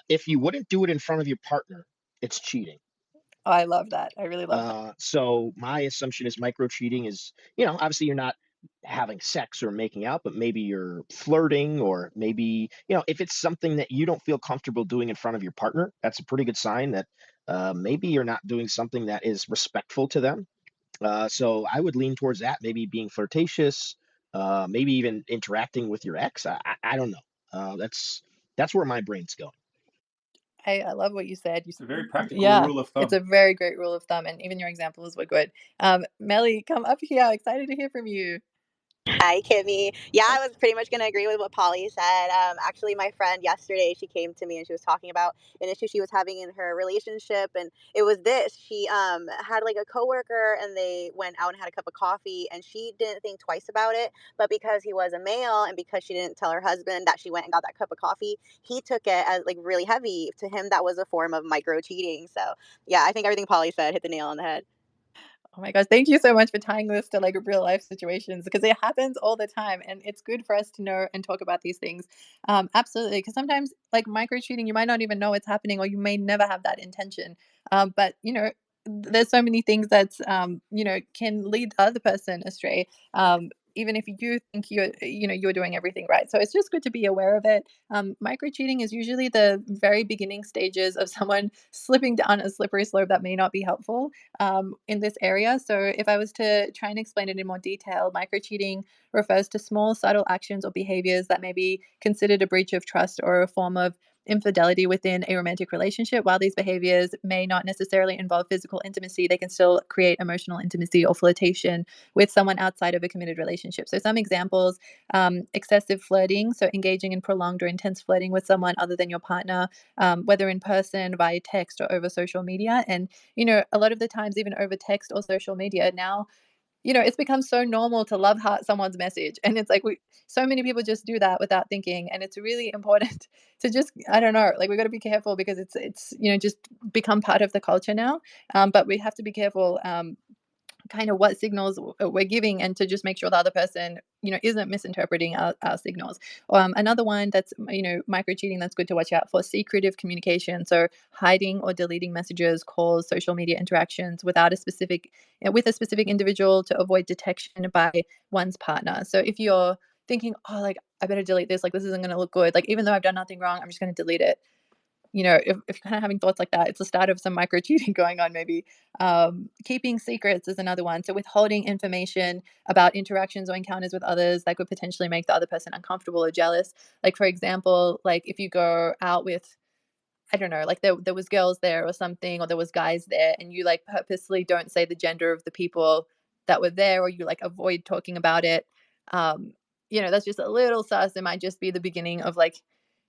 if you wouldn't do it in front of your partner, it's cheating. Oh, I love that. I really love that. So my assumption is micro cheating is, obviously you're not having sex or making out, but maybe you're flirting, or maybe, if it's something that you don't feel comfortable doing in front of your partner, that's a pretty good sign that maybe you're not doing something that is respectful to them. So I would lean towards that, maybe being flirtatious, maybe even interacting with your ex. I don't know. That's where my brain's going. I love what you said. It's a very practical Yeah, rule of thumb. it's a very great rule of thumb, and even your examples were good. Melly, come up here. Excited to hear from you. Hi, Kimmy. Yeah, I was pretty much going to agree with what Polly said. Actually, my friend yesterday, she came to me and she was talking about an issue she was having in her relationship. And it was this. She had like a coworker and they went out and had a cup of coffee and she didn't think twice about it. But because he was a male and because she didn't tell her husband that she went and got that cup of coffee, he took it as like really heavy. To him, that was a form of micro cheating. So, yeah, I think everything Polly said hit the nail on the head. Oh my gosh, thank you so much for tying this to like real life situations because it happens all the time and it's good for us to know and talk about these things. Absolutely, because sometimes like micro cheating, you might not even know it's happening or you may never have that intention. But there's so many things that can lead the other person astray. Even if you think you're doing everything right. So it's just good to be aware of it. Micro cheating is usually the very beginning stages of someone slipping down a slippery slope that may not be helpful in this area. So, if I was to try and explain it in more detail, micro cheating refers to small, subtle actions or behaviors that may be considered a breach of trust or a form of infidelity within a romantic relationship. While these behaviors may not necessarily involve physical intimacy, they can still create emotional intimacy or flirtation with someone outside of a committed relationship. So, some examples: excessive flirting, so engaging in prolonged or intense flirting with someone other than your partner, whether in person, via text, or over social media. And a lot of the times, even over text or social media now, it's become so normal to love heart someone's message. And it's like so many people just do that without thinking. And it's really important to just, I don't know, like we got to be careful because it's, just become part of the culture now. But we have to be careful. Kind of what signals we're giving and to just make sure the other person isn't misinterpreting our signals. Another one that's micro cheating that's good to watch out for: secretive communication, so hiding or deleting messages, calls, social media interactions without a specific with a specific individual to avoid detection by one's partner. So if you're thinking, oh, like I better delete this, like this isn't going to look good, like even though I've done nothing wrong, I'm just going to delete it. If you're kind of having thoughts like that, it's the start of some micro cheating going on, maybe. Keeping secrets is another one. So withholding information about interactions or encounters with others that could potentially make the other person uncomfortable or jealous. Like, for example, like if you go out with, I don't know, like there was girls there or something, or there was guys there, and you like purposely don't say the gender of the people that were there, or you like avoid talking about it. Um, that's just a little sus. It might just be the beginning of like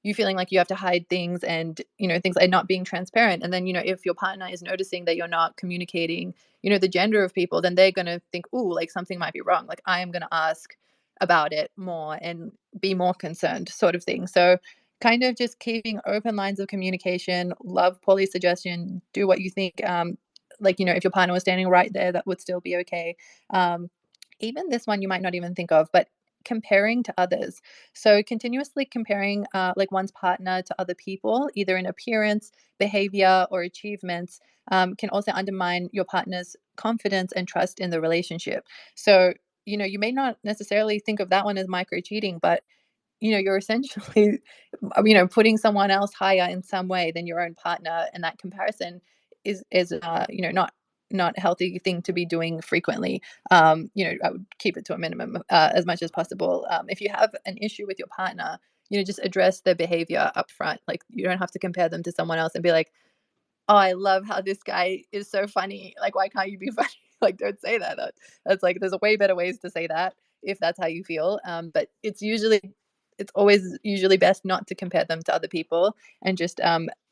you feeling like you have to hide things and things like not being transparent. And then if your partner is noticing that you're not communicating, the gender of people, then they're gonna think, ooh, like something might be wrong. Like I am gonna ask about it more and be more concerned, sort of thing. So kind of just keeping open lines of communication. Love Polly's suggestion. Do what you think. Like, if your partner was standing right there, that would still be okay. Um, Even this one you might not even think of, but comparing to others. So continuously comparing like one's partner to other people, either in appearance, behavior, or achievements, can also undermine your partner's confidence and trust in the relationship. So, you may not necessarily think of that one as micro cheating, but you're essentially, putting someone else higher in some way than your own partner, and that comparison is not a healthy thing to be doing frequently. I would keep it to a minimum as much as possible. If you have an issue with your partner, just address their behavior up front. Like you don't have to compare them to someone else and be like, "Oh, I love how this guy is so funny. Like, why can't you be funny?" Like, don't say that. That's like there's a way better ways to say that if that's how you feel. But it's always usually best not to compare them to other people and just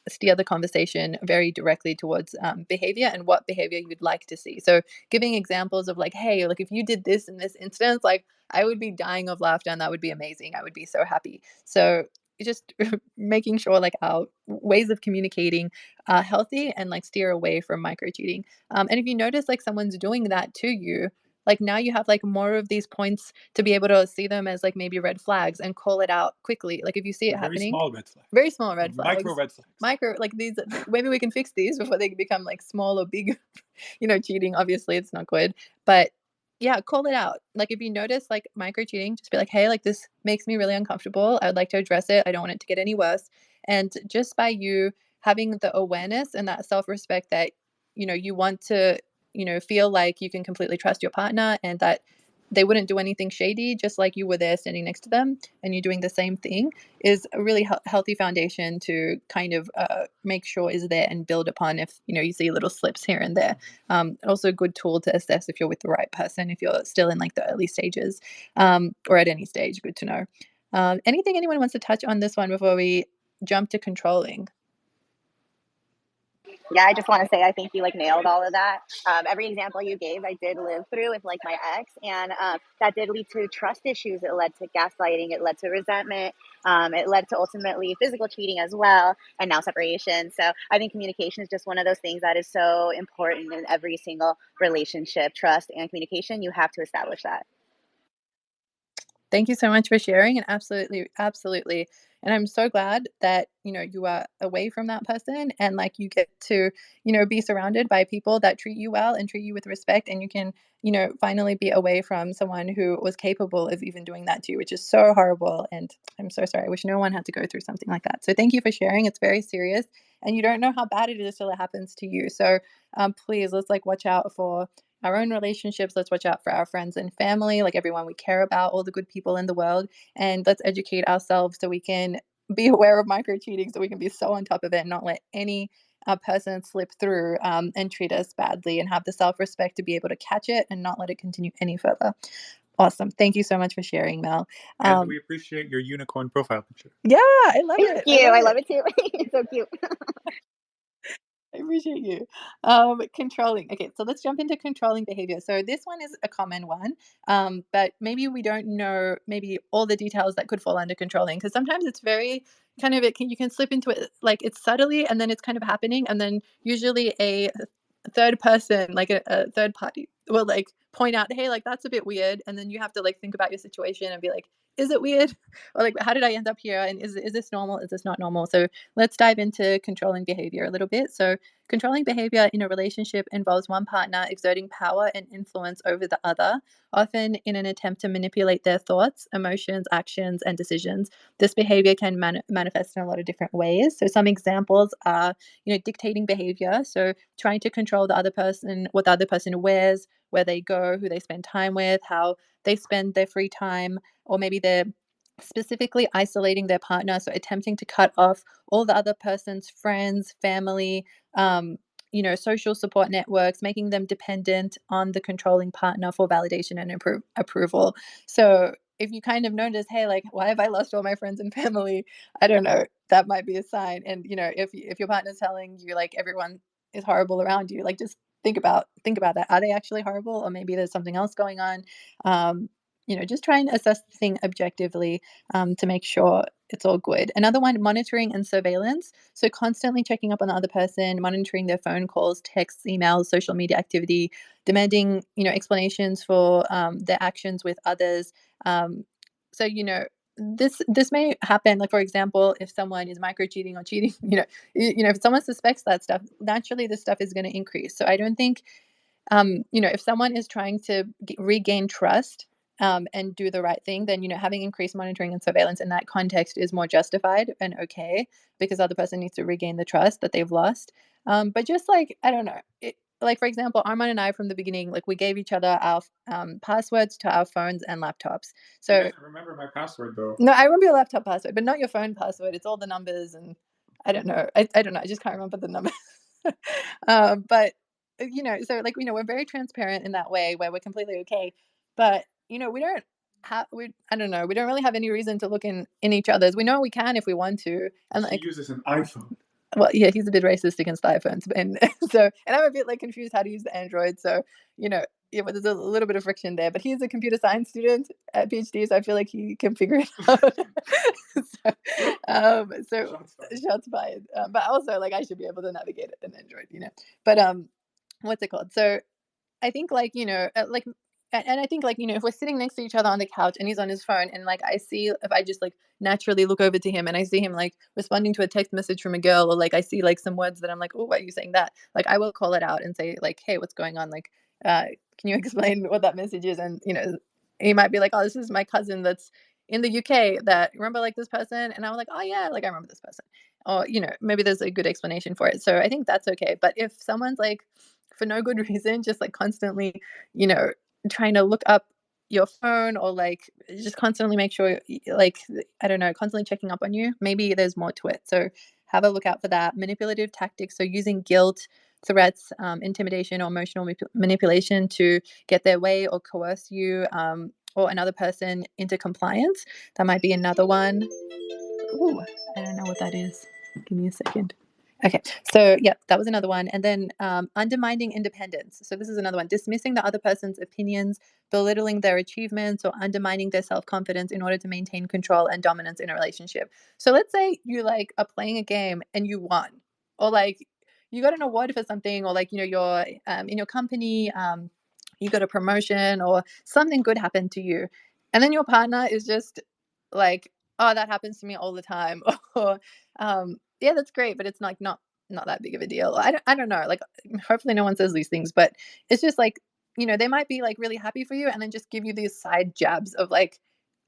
steer the conversation very directly towards behavior and what behavior you'd like to see. So, giving examples of like, "Hey, like if you did this in this instance, like I would be dying of laughter and that would be amazing. I would be so happy." So, just making sure like our ways of communicating healthy and like steer away from micro cheating. And if you notice like someone's doing that to you, like now you have like more of these points to be able to see them as like maybe red flags and call it out quickly. Like if you see it Very happening, small red flags. very small red Micro flags, red flags. micro like these. Maybe we can fix these before they become like small or big. Cheating. Obviously, it's not good, but yeah, call it out. Like if you notice like micro cheating, just be like, hey, like this makes me really uncomfortable. I would like to address it. I don't want it to get any worse. And just by you having the awareness and that self-respect that you want to feel like you can completely trust your partner and that they wouldn't do anything shady, just like you were there standing next to them and you're doing the same thing, is a really healthy foundation to kind of make sure is there and build upon if, you know, you see little slips here and there. Also a good tool to assess if you're with the right person, if you're still in like the early stages, or at any stage. Good to know. Anything anyone wants to touch on this one before we jump to controlling? Yeah, I just want to say I think you like nailed all of that. Every example you gave, I did live through with like my ex, and that did lead to trust issues. It led to gaslighting. It led to resentment. It led to ultimately physical cheating as well, and now separation. So I think communication is just one of those things that is so important in every single relationship. Trust and communication, you have to establish that. Thank you so much for sharing, and absolutely, absolutely. And I'm so glad that, you know, you are away from that person and like you get to, you know, be surrounded by people that treat you well and treat you with respect, and you can, you know, finally be away from someone who was capable of even doing that to you, which is so horrible. And I'm so sorry. I wish no one had to go through something like that. So thank you for sharing. It's very serious, and you don't know how bad it is till it happens to you. So please, let's like watch out for our own relationships. Let's watch out for our friends and family, like everyone we care about, all the good people in the world, and let's educate ourselves so we can be aware of micro cheating, so we can be so on top of it and not let any person slip through and treat us badly, and have the self-respect to be able to catch it and not let it continue any further. Awesome. Thank you so much for sharing, Mel. And we appreciate your unicorn profile picture. Yeah, I love Thank it. you. I love it too. It's so cute. I appreciate you. Controlling. Okay, so let's jump into controlling behavior. So this one is a common one, but maybe we don't know maybe all the details that could fall under controlling, because sometimes it's very kind of you can slip into it like it's subtly, and then it's kind of happening, and then usually a third person, like a third party, will like point out, hey, like that's a bit weird, and then you have to like think about your situation and be like, is it weird, or like how did I end up here, and is this normal, is this not normal? So let's dive into controlling behavior a little bit. So controlling behavior in a relationship involves one partner exerting power and influence over the other, often in an attempt to manipulate their thoughts, emotions, actions, and decisions. This behavior can manifest in a lot of different ways. So some examples are, you know, dictating behavior. So trying to control the other person, what the other person wears, where they go, who they spend time with, how they spend their free time, or maybe they're specifically isolating their partner, so attempting to cut off all the other person's friends, family, you know, social support networks, making them dependent on the controlling partner for validation and approval. So if you kind of notice, hey, like, why have I lost all my friends and family? I don't know. That might be a sign. And you know, if your partner's telling you like everyone is horrible around you, like just think about that. Are they actually horrible, or maybe there's something else going on? You know, just try and assess the thing objectively, to make sure it's all good. Another one, monitoring and surveillance. So constantly checking up on the other person, monitoring their phone calls, texts, emails, social media activity, demanding, you know, explanations for their actions with others. So you know, this may happen. Like for example, if someone is micro cheating or cheating, you know, if someone suspects that stuff, naturally this stuff is going to increase. So I don't think, you know, if someone is trying to regain trust, and do the right thing, then, you know, having increased monitoring and surveillance in that context is more justified and okay, because the other person needs to regain the trust that they've lost. But just like, I don't know, like for example, Armand and I from the beginning, like we gave each other our passwords to our phones and laptops. So I remember my password though. no, I remember your laptop password, but not your phone password. It's all the numbers, and I don't know. I don't know. I just can't remember the numbers. But you know, so like, you know, we're very transparent in that way where we're completely okay. But you know, we don't have I don't know. We don't really have any reason to look in each other's. We know we can if we want to, and He like, uses an iPhone. well, yeah, he's a bit racist against iPhones, and so, and I'm a bit like confused how to use the Android. So, you know, yeah, but there's a little bit of friction there. But he's a computer science student at PhD, so I feel like he can figure it out. So shots fired. But also, like, I should be able to navigate an Android, you know. But what's it called? So I think like, you know, like, and I think like, you know, if we're sitting next to each other on the couch and he's on his phone, and like I see, if I just like naturally look over to him and I see him like responding to a text message from a girl, or like I see like some words that I'm like, oh, why are you saying that? Like I will call it out and say like, hey, what's going on? Like, can you explain what that message is? And you know, he might be like, oh, this is my cousin that's in the UK that remember like this person, and I'm like, oh yeah, like I remember this person, or you know, maybe there's a good explanation for it. So I think that's okay. But if someone's like for no good reason, just like constantly, you know, trying to look up your phone, or like just constantly make sure, like, I don't know, constantly checking up on you, maybe there's more to it. So have a look out for that. Manipulative tactics, so using guilt, threats, intimidation, or emotional manipulation to get their way or coerce you or another person into compliance. That might be another one. Ooh, I don't know what that is. Give me a second. Okay, so yeah, that was another one. And then undermining independence. So this is another one. Dismissing the other person's opinions, belittling their achievements, or undermining their self-confidence in order to maintain control and dominance in a relationship. So let's say you like are playing a game and you won, or like you got an award for something, or like, you know, you're in your company, you got a promotion or something good happened to you, and then your partner is just like, oh, that happens to me all the time, or yeah, that's great, but it's like not that big of a deal. I don't know. Like, hopefully no one says these things, but it's just like, you know, they might be like really happy for you and then just give you these side jabs of like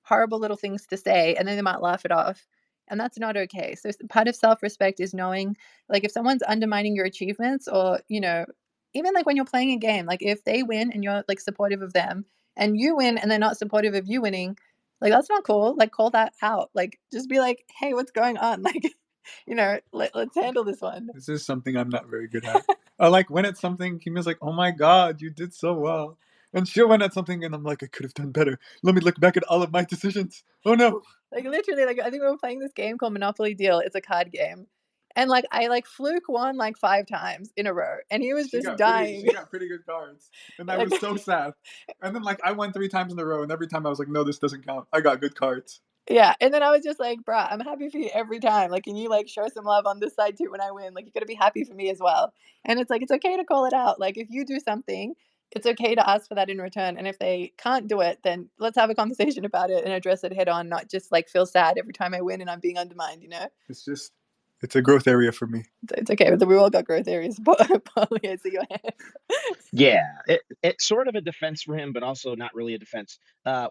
horrible little things to say, and then they might laugh it off. And that's not okay. So part of self-respect is knowing, like, if someone's undermining your achievements, or, you know, even like when you're playing a game, like if they win and you're like supportive of them, and you win and they're not supportive of you winning, like, that's not cool. Like, call that out. Like, just be like, hey, what's going on? Like, you know, let's handle this one. This is something I'm not very good at. I like when it's something, Kimi's like, oh my God, you did so well. And she'll win at something, and I'm like, I could have done better. Let me look back at all of my decisions. Oh no. Like, literally, like, I think we were playing this game called Monopoly Deal. It's a card game. And like, I like fluke won like 5 times in a row, and he was She just got dying. pretty good cards. And I Like, was so sad. And then like I won 3 times in a row, and every time I was like, no, this doesn't count. I got good cards. yeah, and then I was just like, "Bruh, I'm happy for you every time. Like, can you like show some love on this side too when I win? Like, you gotta be happy for me as well." And it's like, it's okay to call it out. Like, if you do something, it's okay to ask for that in return. And if they can't do it, then let's have a conversation about it and address it head on, not just like feel sad every time I win and I'm being undermined. You know, It's a growth area for me. it's okay. We all got growth areas. Polly, I see your hand. Yeah, it's sort of a defense for him, but also not really a defense.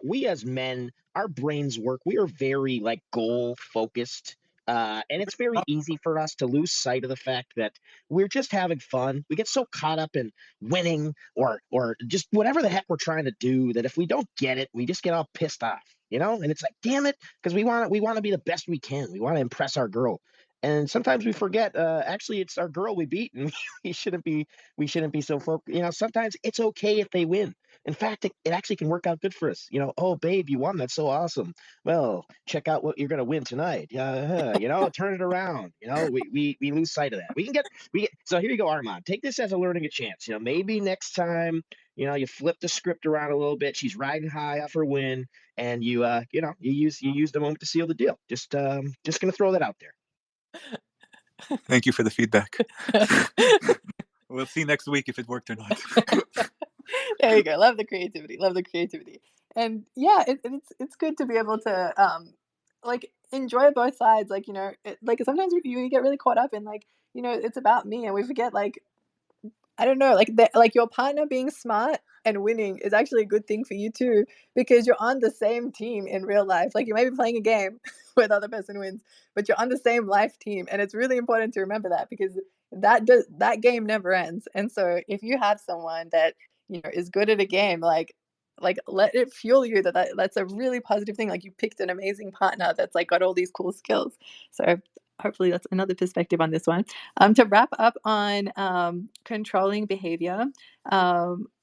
We as men, our brains work. We are very like goal focused, and it's very easy for us to lose sight of the fact that we're just having fun. We get so caught up in winning or just whatever the heck we're trying to do that if we don't get it, we just get all pissed off, you know. And it's like, damn it, because we want to be the best we can. We want to impress our girl. And sometimes we forget, actually, it's our girl we beat, and we shouldn't be we shouldn't be so focused. You know, sometimes it's okay if they win. In fact, it actually can work out good for us. You know, oh, babe, you won. That's so awesome. Well, check out what you're going to win tonight. You know, turn it around. You know, we lose sight of that. So here you go, Armand. Take this as a learning a chance. You know, maybe next time, you know, you flip the script around a little bit. She's riding high off her win, and you know, you use the moment to seal the deal. Just going to throw that out there. Thank you for the feedback. We'll see next week if it worked or not. There you go. Love the creativity. Love the creativity. And yeah, it's good to be able to like enjoy both sides. Like, you know, like sometimes you get really caught up in like, you know, it's about me, and we forget like, I don't know, like your partner being smart and winning is actually a good thing for you too, because you're on the same team in real life. Like, you may be playing a game where the other person wins, but you're on the same life team, and it's really important to remember that, because that game never ends. And so if you have someone that, you know, is good at a game, like let it fuel you that's a really positive thing. Like, you picked an amazing partner that's like got all these cool skills. So hopefully that's another perspective on this one. To wrap up on controlling behavior,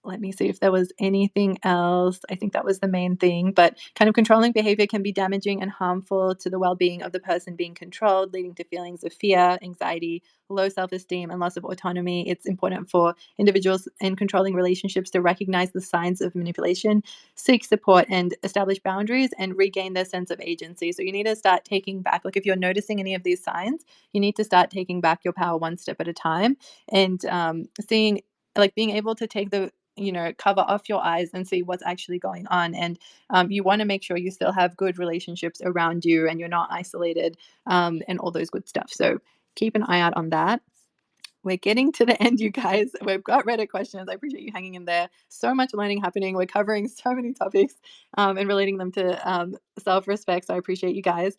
let me see if there was anything else. I think that was the main thing, but kind of controlling behavior can be damaging and harmful to the well-being of the person being controlled, leading to feelings of fear, anxiety, low self-esteem, and loss of autonomy. It's important for individuals in controlling relationships to recognize the signs of manipulation, seek support, and establish boundaries and regain their sense of agency. So you need to start taking back, like if you're noticing any of these signs, you need to start taking back your power one step at a time, and seeing, like, being able to take the, you know, cover off your eyes and see what's actually going on. And you want to make sure you still have good relationships around you and you're not isolated, and all those good stuff. So keep an eye out on that. we're getting to the end, you guys. We've got Reddit questions. I appreciate you hanging in there. So much learning happening. We're covering so many topics and relating them to self-respect. So I appreciate you guys.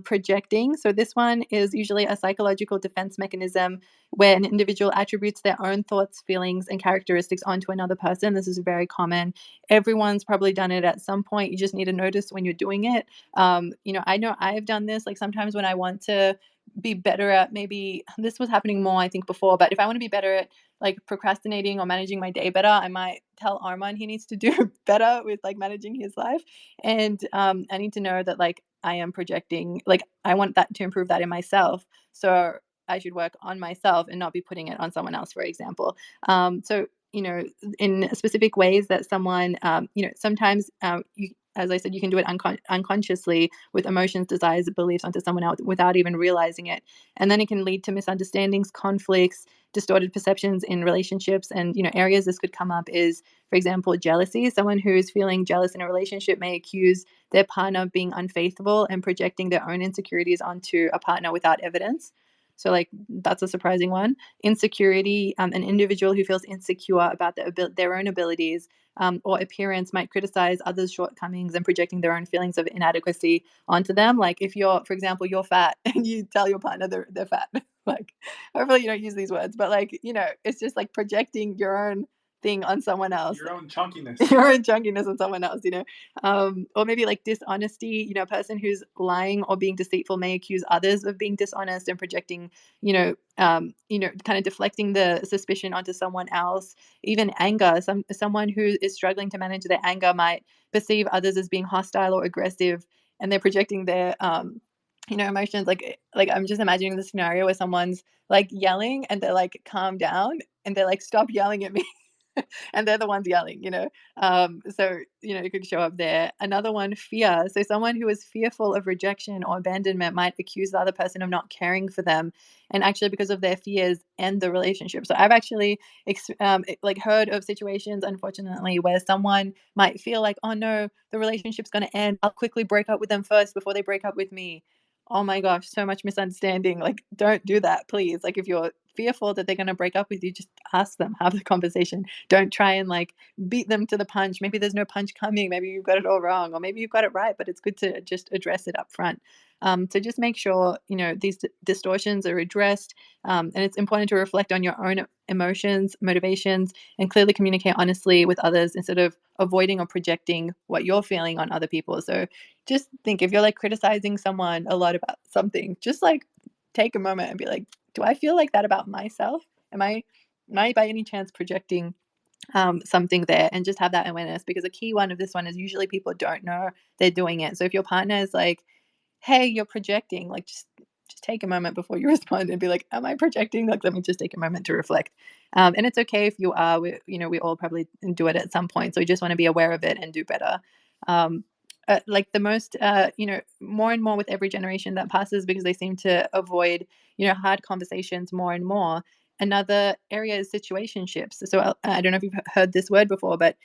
Projecting. So this one is usually a psychological defense mechanism where an individual attributes their own thoughts, feelings, and characteristics onto another person. This is very common. Everyone's probably done it at some point. You just need to notice when you're doing it. I know I've done this. Like sometimes when I want to be better at, maybe this was happening more I think before, but if I want to be better at like procrastinating or managing my day better, I might tell Armand he needs to do better with like managing his life. And I need to know that like I am projecting, like I want that to improve that in myself. So I should work on myself and not be putting it on someone else, for example. So in specific ways that someone, sometimes as I said, you can do it unconsciously with emotions, desires, beliefs onto someone else without even realizing it. And then it can lead to misunderstandings, conflicts, distorted perceptions in relationships. And, areas this could come up is, for example, jealousy. Someone who's feeling jealous in a relationship may accuse their partner of being unfaithful and projecting their own insecurities onto a partner without evidence. So, like, that's a surprising one. Insecurity, an individual who feels insecure about their own abilities or appearance might criticize others' shortcomings and projecting their own feelings of inadequacy onto them. Like if you're, for example, you're fat and you tell your partner they're fat, like hopefully you don't use these words, but like, it's just like projecting your own thing on someone else. Your own chunkiness. Your own chunkiness on someone else, or maybe like dishonesty. A person who's lying or being deceitful may accuse others of being dishonest and projecting, kind of deflecting the suspicion onto someone else. Even anger. Someone who is struggling to manage their anger might perceive others as being hostile or aggressive, and they're projecting their emotions. Like I'm just imagining the scenario where someone's like yelling and they're like, calm down, and they're like, stop yelling at me. And they're the ones yelling. So it could show up there. Another one, fear. So someone who is fearful of rejection or abandonment might accuse the other person of not caring for them, and actually because of their fears end the relationship. So I've actually heard of situations, unfortunately, where someone might feel like, oh no, the relationship's going to end, I'll quickly break up with them first before they break up with me. Oh my gosh, so much misunderstanding. Like, don't do that, please. Like, if you're fearful that they're going to break up with you, just ask them, have the conversation. Don't try and like beat them to the punch. Maybe there's no punch coming. Maybe you've got it all wrong, or maybe you've got it right, but it's good to just address it up front. So just make sure, these distortions are addressed. And it's important to reflect on your own emotions, motivations, and clearly communicate honestly with others instead of avoiding or projecting what you're feeling on other people. So just think, if you're like criticizing someone a lot about something, just like take a moment and be like, do I feel like that about myself? Am I by any chance projecting something there? And just have that awareness, because a key one of this one is usually people don't know they're doing it. So if your partner is like, hey, you're projecting, like just take a moment before you respond and be like, am I projecting? Like, let me just take a moment to reflect. And it's okay if you are. We all probably do it at some point. So we just want to be aware of it and do better. Like the most, more and more with every generation that passes, because they seem to avoid, hard conversations more and more. Another area is situationships. So I don't know if you've heard this word before, but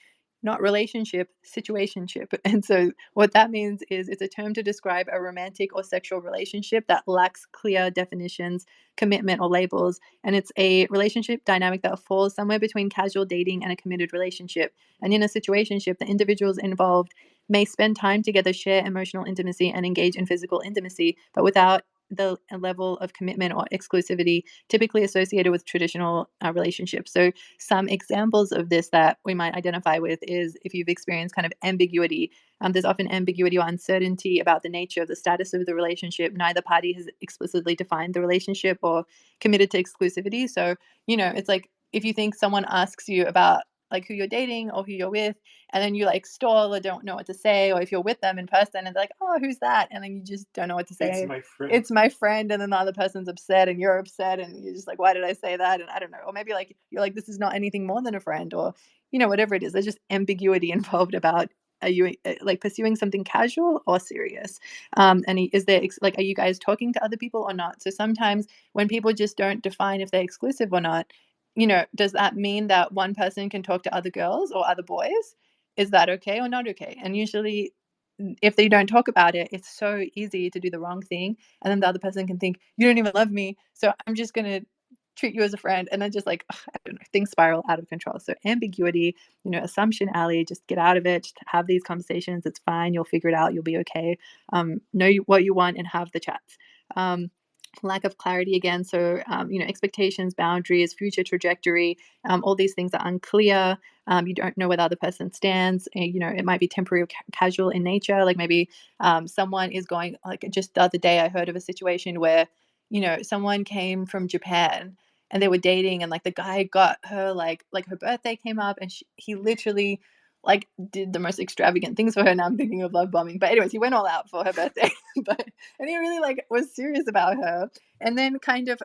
not relationship, situationship. And so what that means is it's a term to describe a romantic or sexual relationship that lacks clear definitions, commitment, or labels. And it's a relationship dynamic that falls somewhere between casual dating and a committed relationship. And in a situationship, the individuals involved may spend time together, share emotional intimacy, and engage in physical intimacy, but without the level of commitment or exclusivity typically associated with traditional relationships. So some examples of this that we might identify with is if you've experienced kind of ambiguity. There's often ambiguity or uncertainty about the nature of the status of the relationship. Neither party has explicitly defined the relationship or committed to exclusivity. So, it's like if you think someone asks you about like who you're dating or who you're with, and then you like stall or don't know what to say, or if you're with them in person and they're like, oh, who's that? And then you just don't know what to say. It's my friend. It's my friend. And then the other person's upset and you're upset and you're just like, why did I say that? And I don't know. Or maybe like you're like, this is not anything more than a friend, or, whatever it is. There's just ambiguity involved about, are you like pursuing something casual or serious? And is there like, are you guys talking to other people or not? So sometimes when people just don't define if they're exclusive or not, does that mean that one person can talk to other girls or other boys? Is that okay or not okay? And usually if they don't talk about it, it's so easy to do the wrong thing. And then the other person can think, you don't even love me, so I'm just going to treat you as a friend, and then just like, I don't know, things spiral out of control. So ambiguity, assumption alley, just get out of it, just have these conversations. It's fine. You'll figure it out. You'll be okay. Know what you want and have the chats. Lack of clarity again. So, expectations, boundaries, future trajectory, all these things are unclear. You don't know where the other person stands. It might be temporary or casual in nature. Like maybe someone is going, like just the other day, I heard of a situation where, someone came from Japan and they were dating, and like the guy got her, like her birthday came up, and he literally like did the most extravagant things for her. Now I'm thinking of love bombing, but anyways, he went all out for her birthday. And he really like was serious about her. And then kind of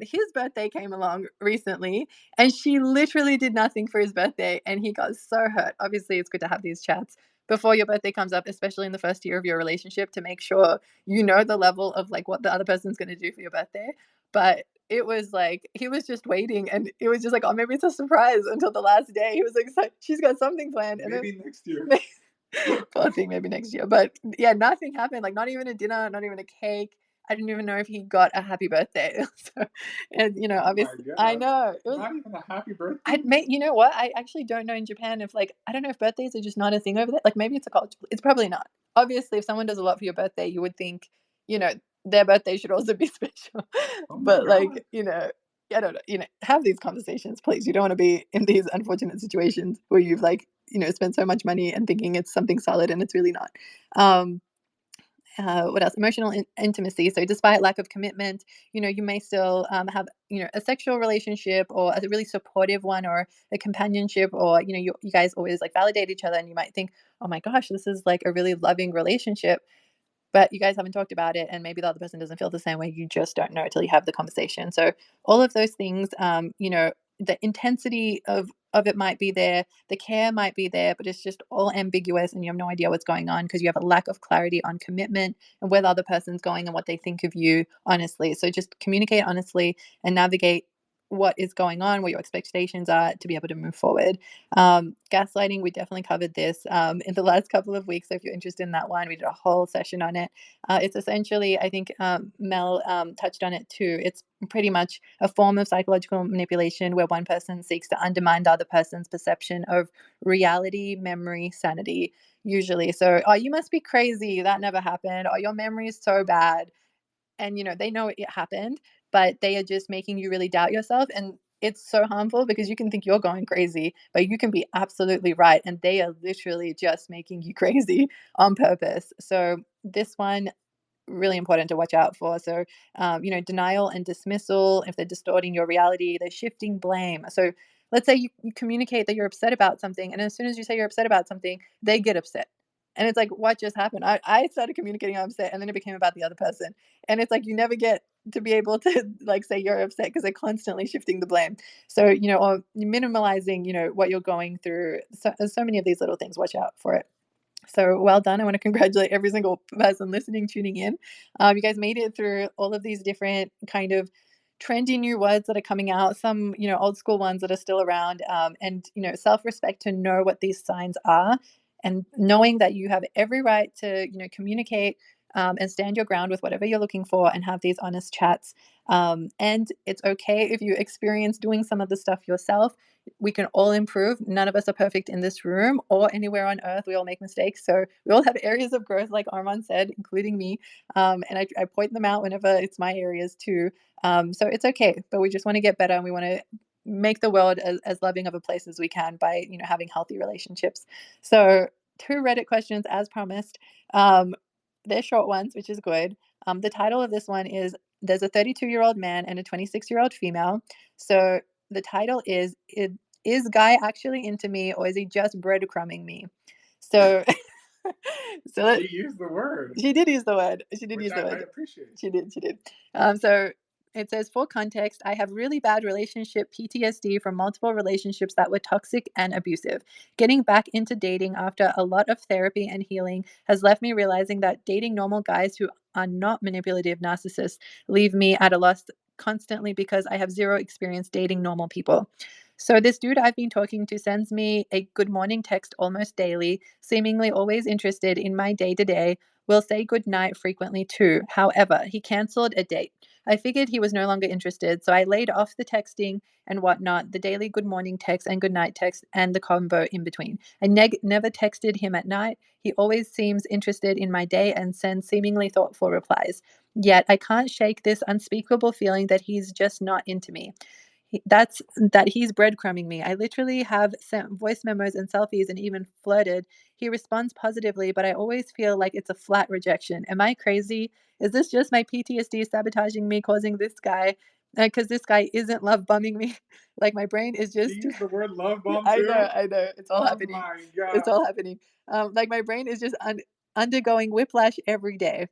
his birthday came along recently, and she literally did nothing for his birthday, and he got so hurt. Obviously, it's good to have these chats before your birthday comes up, especially in the first year of your relationship, to make sure you know the level of like what the other person's going to do for your birthday. But it was like he was just waiting, and it was just like, oh, maybe it's a surprise, until the last day. He was like, she's got something planned, and Maybe next year. poor thing, maybe next year. But yeah, nothing happened. Like not even a dinner, not even a cake. I didn't even know if he got a happy birthday. So, and Oh obviously, my I God. know it was. Not even a happy birthday. You know what? I actually don't know in Japan if like I don't know if birthdays are just not a thing over there. Like maybe it's a culture. It's probably not. Obviously, if someone does a lot for your birthday, you would think, their birthday should also be special. Oh my But like, God. I don't know. Have these conversations, please. You don't want to be in these unfortunate situations where you've like, spent so much money and thinking it's something solid and it's really not. What else? Emotional intimacy. So despite lack of commitment, you may still have, a sexual relationship, or a really supportive one, or a companionship, or, you guys always like validate each other, and you might think, oh my gosh, this is like a really loving relationship. But you guys haven't talked about it, and maybe the other person doesn't feel the same way. You just don't know till you have the conversation. So all of those things, the intensity of it might be there, the care might be there, but it's just all ambiguous, and you have no idea what's going on because you have a lack of clarity on commitment and where the other person's going and what they think of you honestly. So just communicate honestly and navigate what is going on, what your expectations are, to be able to move forward. Gaslighting, we definitely covered this in the last couple of weeks. So if you're interested in that one, we did a whole session on it. It's essentially, I think Mel touched on it too. It's pretty much a form of psychological manipulation where one person seeks to undermine the other person's perception of reality, memory, sanity, usually. So, oh, you must be crazy. That never happened. Oh, your memory is so bad. And they know it happened, but they are just making you really doubt yourself. And it's so harmful because you can think you're going crazy, but you can be absolutely right, and they are literally just making you crazy on purpose. So this one, really important to watch out for. So denial and dismissal. If they're distorting your reality, they're shifting blame. So let's say you communicate that you're upset about something, and as soon as you say you're upset about something, they get upset. And it's like, what just happened? I started communicating I'm upset, and then it became about the other person. And it's like you never get to be able to like say you're upset because they're constantly shifting the blame. So, or minimalizing, what you're going through. So many of these little things, watch out for it. So well done. I want to congratulate every single person listening, tuning in. You guys made it through all of these different kind of trendy new words that are coming out, some, old school ones that are still around, and, self-respect to know what these signs are, and knowing that you have every right to, communicate and stand your ground with whatever you're looking for and have these honest chats. And it's okay if you experience doing some of the stuff yourself. We can all improve. None of us are perfect in this room or anywhere on earth. We all make mistakes. So we all have areas of growth, like Armand said, including me. And I point them out whenever it's my areas too. So it's okay, but we just want to get better, and we want to make the world as loving of a place as we can by, having healthy relationships. So 2 Reddit questions as promised. They're short ones, which is good. The title of this one is, there's a 32-year-old man and a 26-year-old female. So the title is Guy actually into me, or is he just breadcrumbing me? So so She used the word. she did use the word. She did Which use the I word. appreciate. She did. So it says, for context, I have really bad relationship PTSD from multiple relationships that were toxic and abusive. Getting back into dating after a lot of therapy and healing has left me realizing that dating normal guys who are not manipulative narcissists leave me at a loss constantly because I have zero experience dating normal people. So this dude I've been talking to sends me a good morning text almost daily, seemingly always interested in my day-to-day, will say good night frequently too. However, he cancelled a date. I figured he was no longer interested, so I laid off the texting and whatnot, the daily good morning text and good night text, and the combo in between. I never texted him at night. He always seems interested in my day and sends seemingly thoughtful replies. Yet I can't shake this unspeakable feeling that he's just not into me. That he's breadcrumbing me. I literally have sent voice memos and selfies and even flirted. He responds positively, but I always feel like it's a flat rejection. Am I crazy? Is this just my PTSD sabotaging me, causing this guy? Because this guy isn't love bombing me. Like my brain is just. Use the word love bomb I too. I know. It's all happening. My God. It's all happening. Like my brain is just undergoing whiplash every day.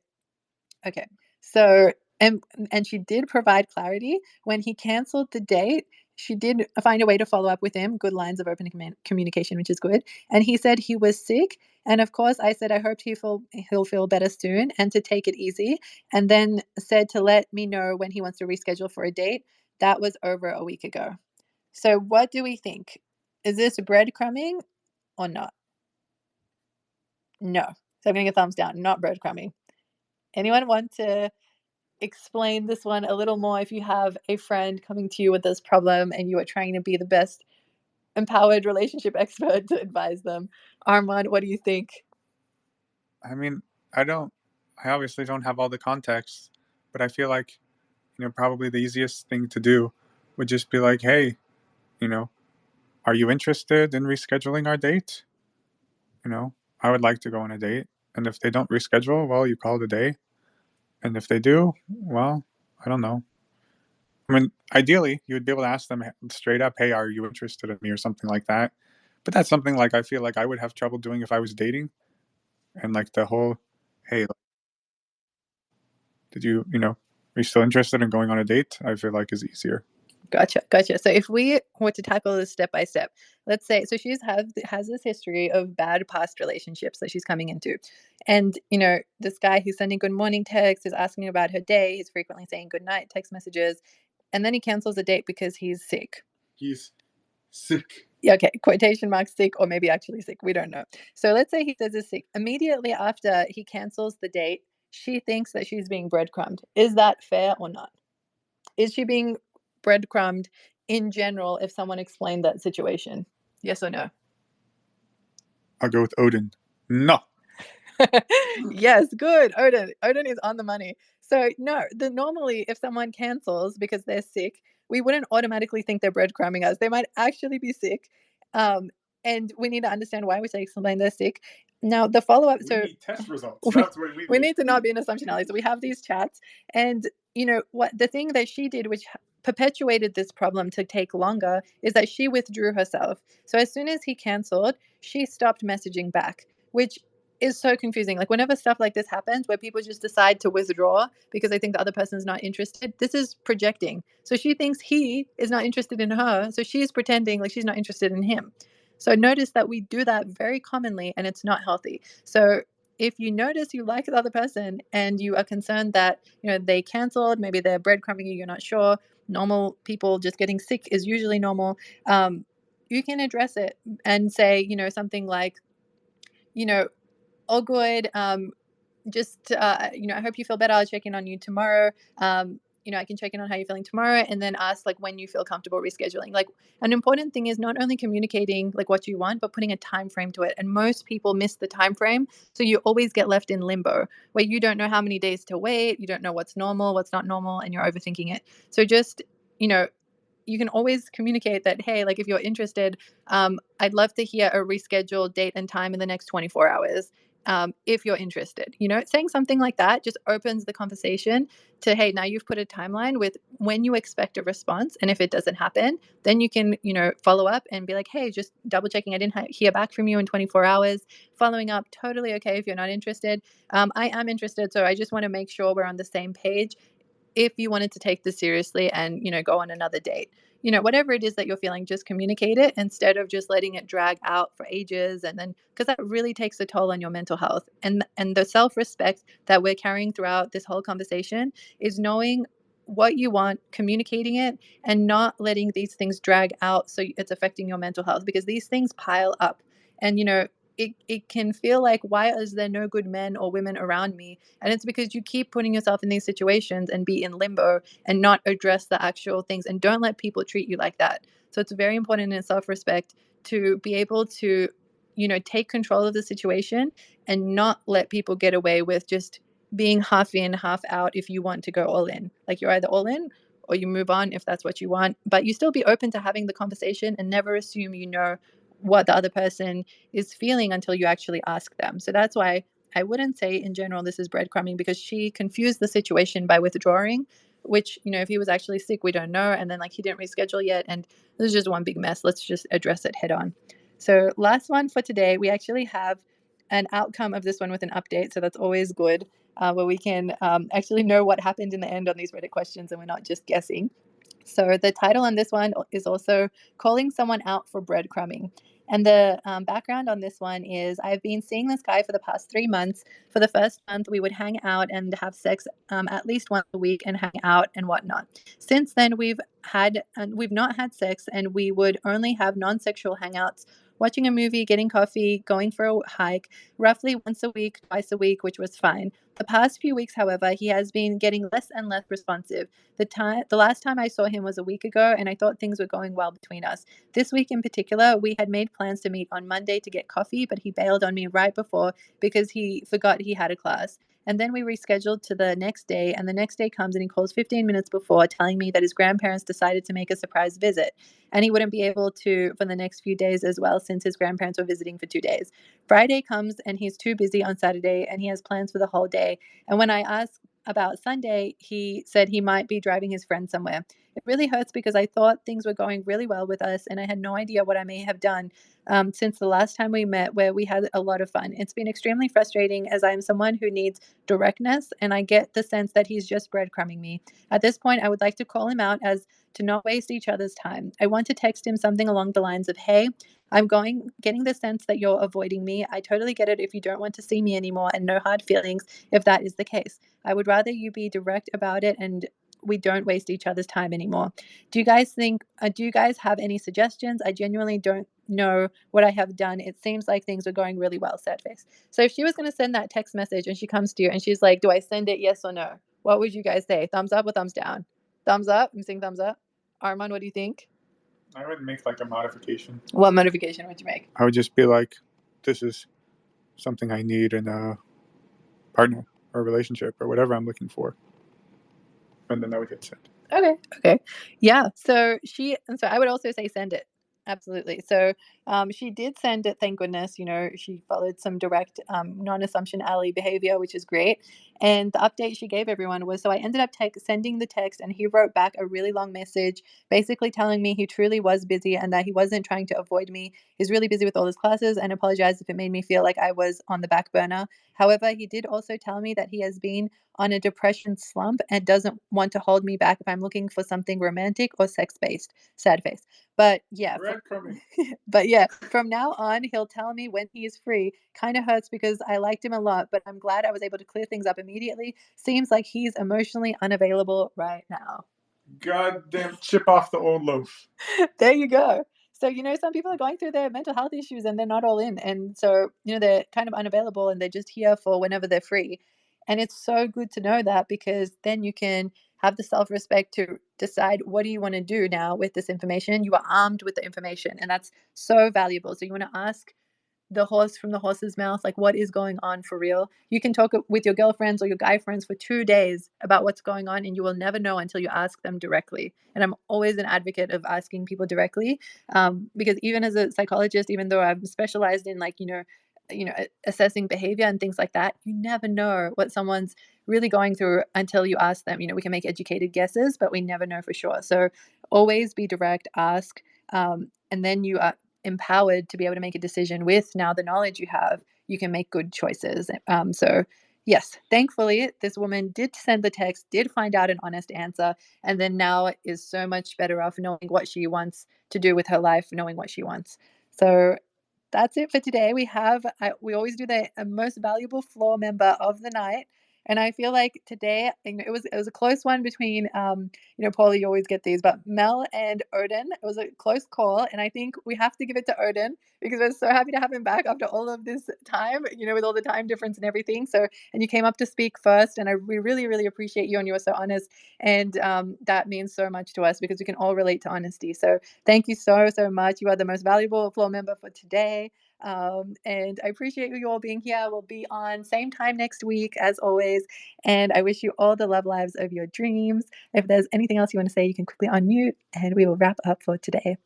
Okay. So, and she did provide clarity when he canceled the date. She did find a way to follow up with him. Good lines of open communication, which is good. And he said he was sick. And of course, I said I hoped he'll feel better soon and to take it easy. And then said to let me know when he wants to reschedule for a date. That was over a week ago. So, what do we think? Is this breadcrumbing or not? No. So I'm gonna get thumbs down. Not breadcrumbing. Anyone want to explain this one a little more if you have a friend coming to you with this problem and you are trying to be the best empowered relationship expert to advise them? Armand, what do you think? I mean, I obviously don't have all the context, but I feel like, probably the easiest thing to do would just be like, hey, you know, are you interested in rescheduling our date? I would like to go on a date. And if they don't reschedule, well, you call it a day. And if they do, well, I don't know. I mean, ideally, you would be able to ask them straight up, hey, are you interested in me or something like that? But that's something like I feel like I would have trouble doing if I was dating. And like the whole, hey, are you still interested in going on a date? I feel like is easier. Gotcha. So if we were to tackle this step by step, let's say, so has this history of bad past relationships that she's coming into. And, this guy who's sending good morning texts is asking about her day. He's frequently saying good night text messages. And then he cancels a date because he's sick. He's sick. Yeah, okay, quotation marks sick, or maybe actually sick. We don't know. So let's say he says he's sick. Immediately after he cancels the date, she thinks that she's being breadcrumbed. Is that fair or not? Is she being breadcrumbed in general if someone explained that situation? Yes or no? I'll go with Odin. No. Yes, good. Odin is on the money. So no, normally if someone cancels because they're sick, we wouldn't automatically think they're breadcrumbing us. They might actually be sick. And we need to understand why we say explain they're sick. Now the follow-up. We So need test results. That's what we we need. need to not be in assumptionality. So we have these chats, and what the thing that she did, which perpetuated this problem to take longer, is that she withdrew herself. So as soon as he canceled, she stopped messaging back, which is so confusing. Like whenever stuff like this happens, where people just decide to withdraw because they think the other person's not interested, this is projecting. So she thinks he is not interested in her, so she's pretending like she's not interested in him. So notice that we do that very commonly, and it's not healthy. So if you notice you like the other person and you are concerned that they canceled, maybe they're breadcrumbing you, you're not sure. Normal people just getting sick is usually normal. You can address it and say something like, all good. Just I hope you feel better. I'll check in on you tomorrow. I can check in on how you're feeling tomorrow, and then ask like when you feel comfortable rescheduling. Like an important thing is not only communicating like what you want, but putting a time frame to it. And most people miss the time frame, so you always get left in limbo where you don't know how many days to wait. You don't know what's normal, what's not normal, and you're overthinking it. So just you can always communicate that, hey, like if you're interested, I'd love to hear a rescheduled date and time in the next 24 hours. If you're interested, saying something like that just opens the conversation to, hey, now you've put a timeline with when you expect a response. And if it doesn't happen, then you can, follow up and be like, hey, just double checking. I didn't hear back from you in 24 hours. Following up, totally okay if you're not interested. I am interested. So I just want to make sure we're on the same page. If you wanted to take this seriously and go on another date, whatever it is that you're feeling, just communicate it instead of just letting it drag out for ages. And then because that really takes a toll on your mental health, and the self-respect that we're carrying throughout this whole conversation is knowing what you want, communicating it, and not letting these things drag out so it's affecting your mental health, because these things pile up. And it can feel like, why is there no good men or women around me? And it's because you keep putting yourself in these situations and be in limbo and not address the actual things, and don't let people treat you like that. So it's very important in self-respect to be able to, take control of the situation and not let people get away with just being half in, half out if you want to go all in. Like, you're either all in or you move on if that's what you want, but you still be open to having the conversation and never assume you know what the other person is feeling until you actually ask them. So that's why I wouldn't say in general this is breadcrumbing, because she confused the situation by withdrawing, which, if he was actually sick, we don't know. And then like he didn't reschedule yet. And this is just one big mess. Let's just address it head on. So last one for today, we actually have an outcome of this one with an update. So that's always good, where we can actually know what happened in the end on these Reddit questions and we're not just guessing. So the title on this one is also calling someone out for breadcrumbing. And the background on this one is, I've been seeing this guy for the past 3 months. For the first month, we would hang out and have sex at least once a week and hang out and whatnot. Since then, we've not had sex, and we would only have non-sexual hangouts, watching a movie, getting coffee, going for a hike, roughly once a week, twice a week, which was fine. The past few weeks, however, he has been getting less and less responsive. The last time I saw him was a week ago, and I thought things were going well between us. This week in particular, we had made plans to meet on Monday to get coffee, but he bailed on me right before because he forgot he had a class. And then we rescheduled to the next day, and the next day comes and he calls 15 minutes before, telling me that his grandparents decided to make a surprise visit, and he wouldn't be able to for the next few days as well, since his grandparents were visiting for 2 days. Friday comes and he's too busy on Saturday, and he has plans for the whole day. And when I asked about Sunday, he said he might be driving his friend somewhere. It really hurts because I thought things were going really well with us, and I had no idea what I may have done since the last time we met, where we had a lot of fun. It's been extremely frustrating, as I am someone who needs directness, and I get the sense that he's just breadcrumbing me. At this point, I would like to call him out as to not waste each other's time. I want to text him something along the lines of, "Hey, getting the sense that you're avoiding me. I totally get it if you don't want to see me anymore, and no hard feelings if that is the case. I would rather you be direct about it and we don't waste each other's time anymore." Do you guys have any suggestions? I genuinely don't know what I have done. It seems like things are going really well, sad face. So if she was going to send that text message and she comes to you and she's like, do I send it, yes or no? What would you guys say? Thumbs up or thumbs down? Thumbs up. I'm saying thumbs up. Armand, what do you think? I would make like a modification. What modification would you make? I would just be like, this is something I need in a partner or a relationship or whatever I'm looking for. And then I would hit send. Okay. Yeah. So I would also say send it. Absolutely. So she did send it, thank goodness. She followed some direct non-assumption ally behavior, which is great. And the update she gave everyone was, so I ended up sending the text, and he wrote back a really long message basically telling me he truly was busy and that he wasn't trying to avoid me. He's really busy with all his classes, and apologized if it made me feel like I was on the back burner. However, he did also tell me that he has been on a depression slump and doesn't want to hold me back if I'm looking for something romantic or sex-based. Sad face. But yeah, from now on, he'll tell me when he is free. Kind of hurts because I liked him a lot, but I'm glad I was able to clear things up immediately. Seems like he's emotionally unavailable right now. Goddamn, chip off the old loaf. There you go. So, some people are going through their mental health issues and they're not all in. And so, they're kind of unavailable and they're just here for whenever they're free. And it's so good to know that, because then you can have the self-respect to decide, what do you want to do now with this information? You are armed with the information, and that's so valuable. So you want to ask the horse from the horse's mouth, like, what is going on for real? You can talk with your girlfriends or your guy friends for 2 days about what's going on, and you will never know until you ask them directly. And I'm always an advocate of asking people directly, because even as a psychologist, even though I'm specialized in assessing behavior and things like that, you never know what someone's really going through until you ask them. We can make educated guesses, but we never know for sure. So always be direct, ask, and then you are empowered to be able to make a decision with now the knowledge you have. You can make good choices. So yes, thankfully this woman did send the text, did find out an honest answer, and then now is so much better off knowing what she wants to do with her life, knowing what she wants. So that's it for today. We always do the most valuable floor member of the night. And I feel like today, it was a close one between, Paulie, you always get these, but Mel and Odin. It was a close call, and I think we have to give it to Odin because we're so happy to have him back after all of this time, with all the time difference and everything. So, and you came up to speak first, and we really, really appreciate you, and you were so honest, and that means so much to us because we can all relate to honesty. So, thank you so, so much. You are the most valuable floor member for today. And I appreciate you all being here. We'll be on same time next week as always. And I wish you all the love lives of your dreams. If there's anything else you want to say, you can quickly unmute and we will wrap up for today.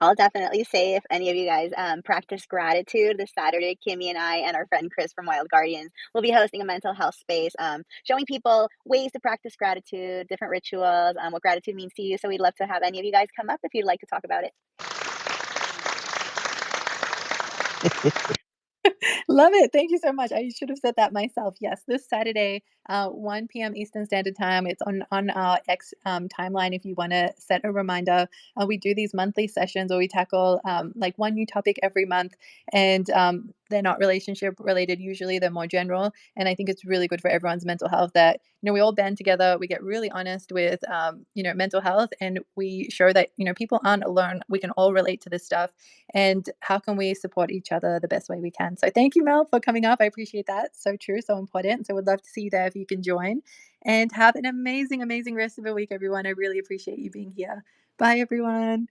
I'll definitely say if any of you guys practice gratitude this Saturday, Kimmy and I and our friend Chris from Wild Guardians will be hosting a mental health space, showing people ways to practice gratitude, different rituals, what gratitude means to you. So we'd love to have any of you guys come up if you'd like to talk about it. Love it. Thank you so much. I should have said that myself. Yes, this Saturday, 1 p.m. Eastern Standard Time. It's on our X timeline if you want to set a reminder. We do these monthly sessions where we tackle like one new topic every month, and they're not relationship related. Usually, they're more general, and I think it's really good for everyone's mental health that we all band together. We get really honest with mental health, and we show that people aren't alone. We can all relate to this stuff, and how can we support each other the best way we can. So thank you, Mel, for coming up. I appreciate that. So true, so important. So would love to see you there if you can join. And have an amazing, amazing rest of the week, everyone. I really appreciate you being here. Bye, everyone.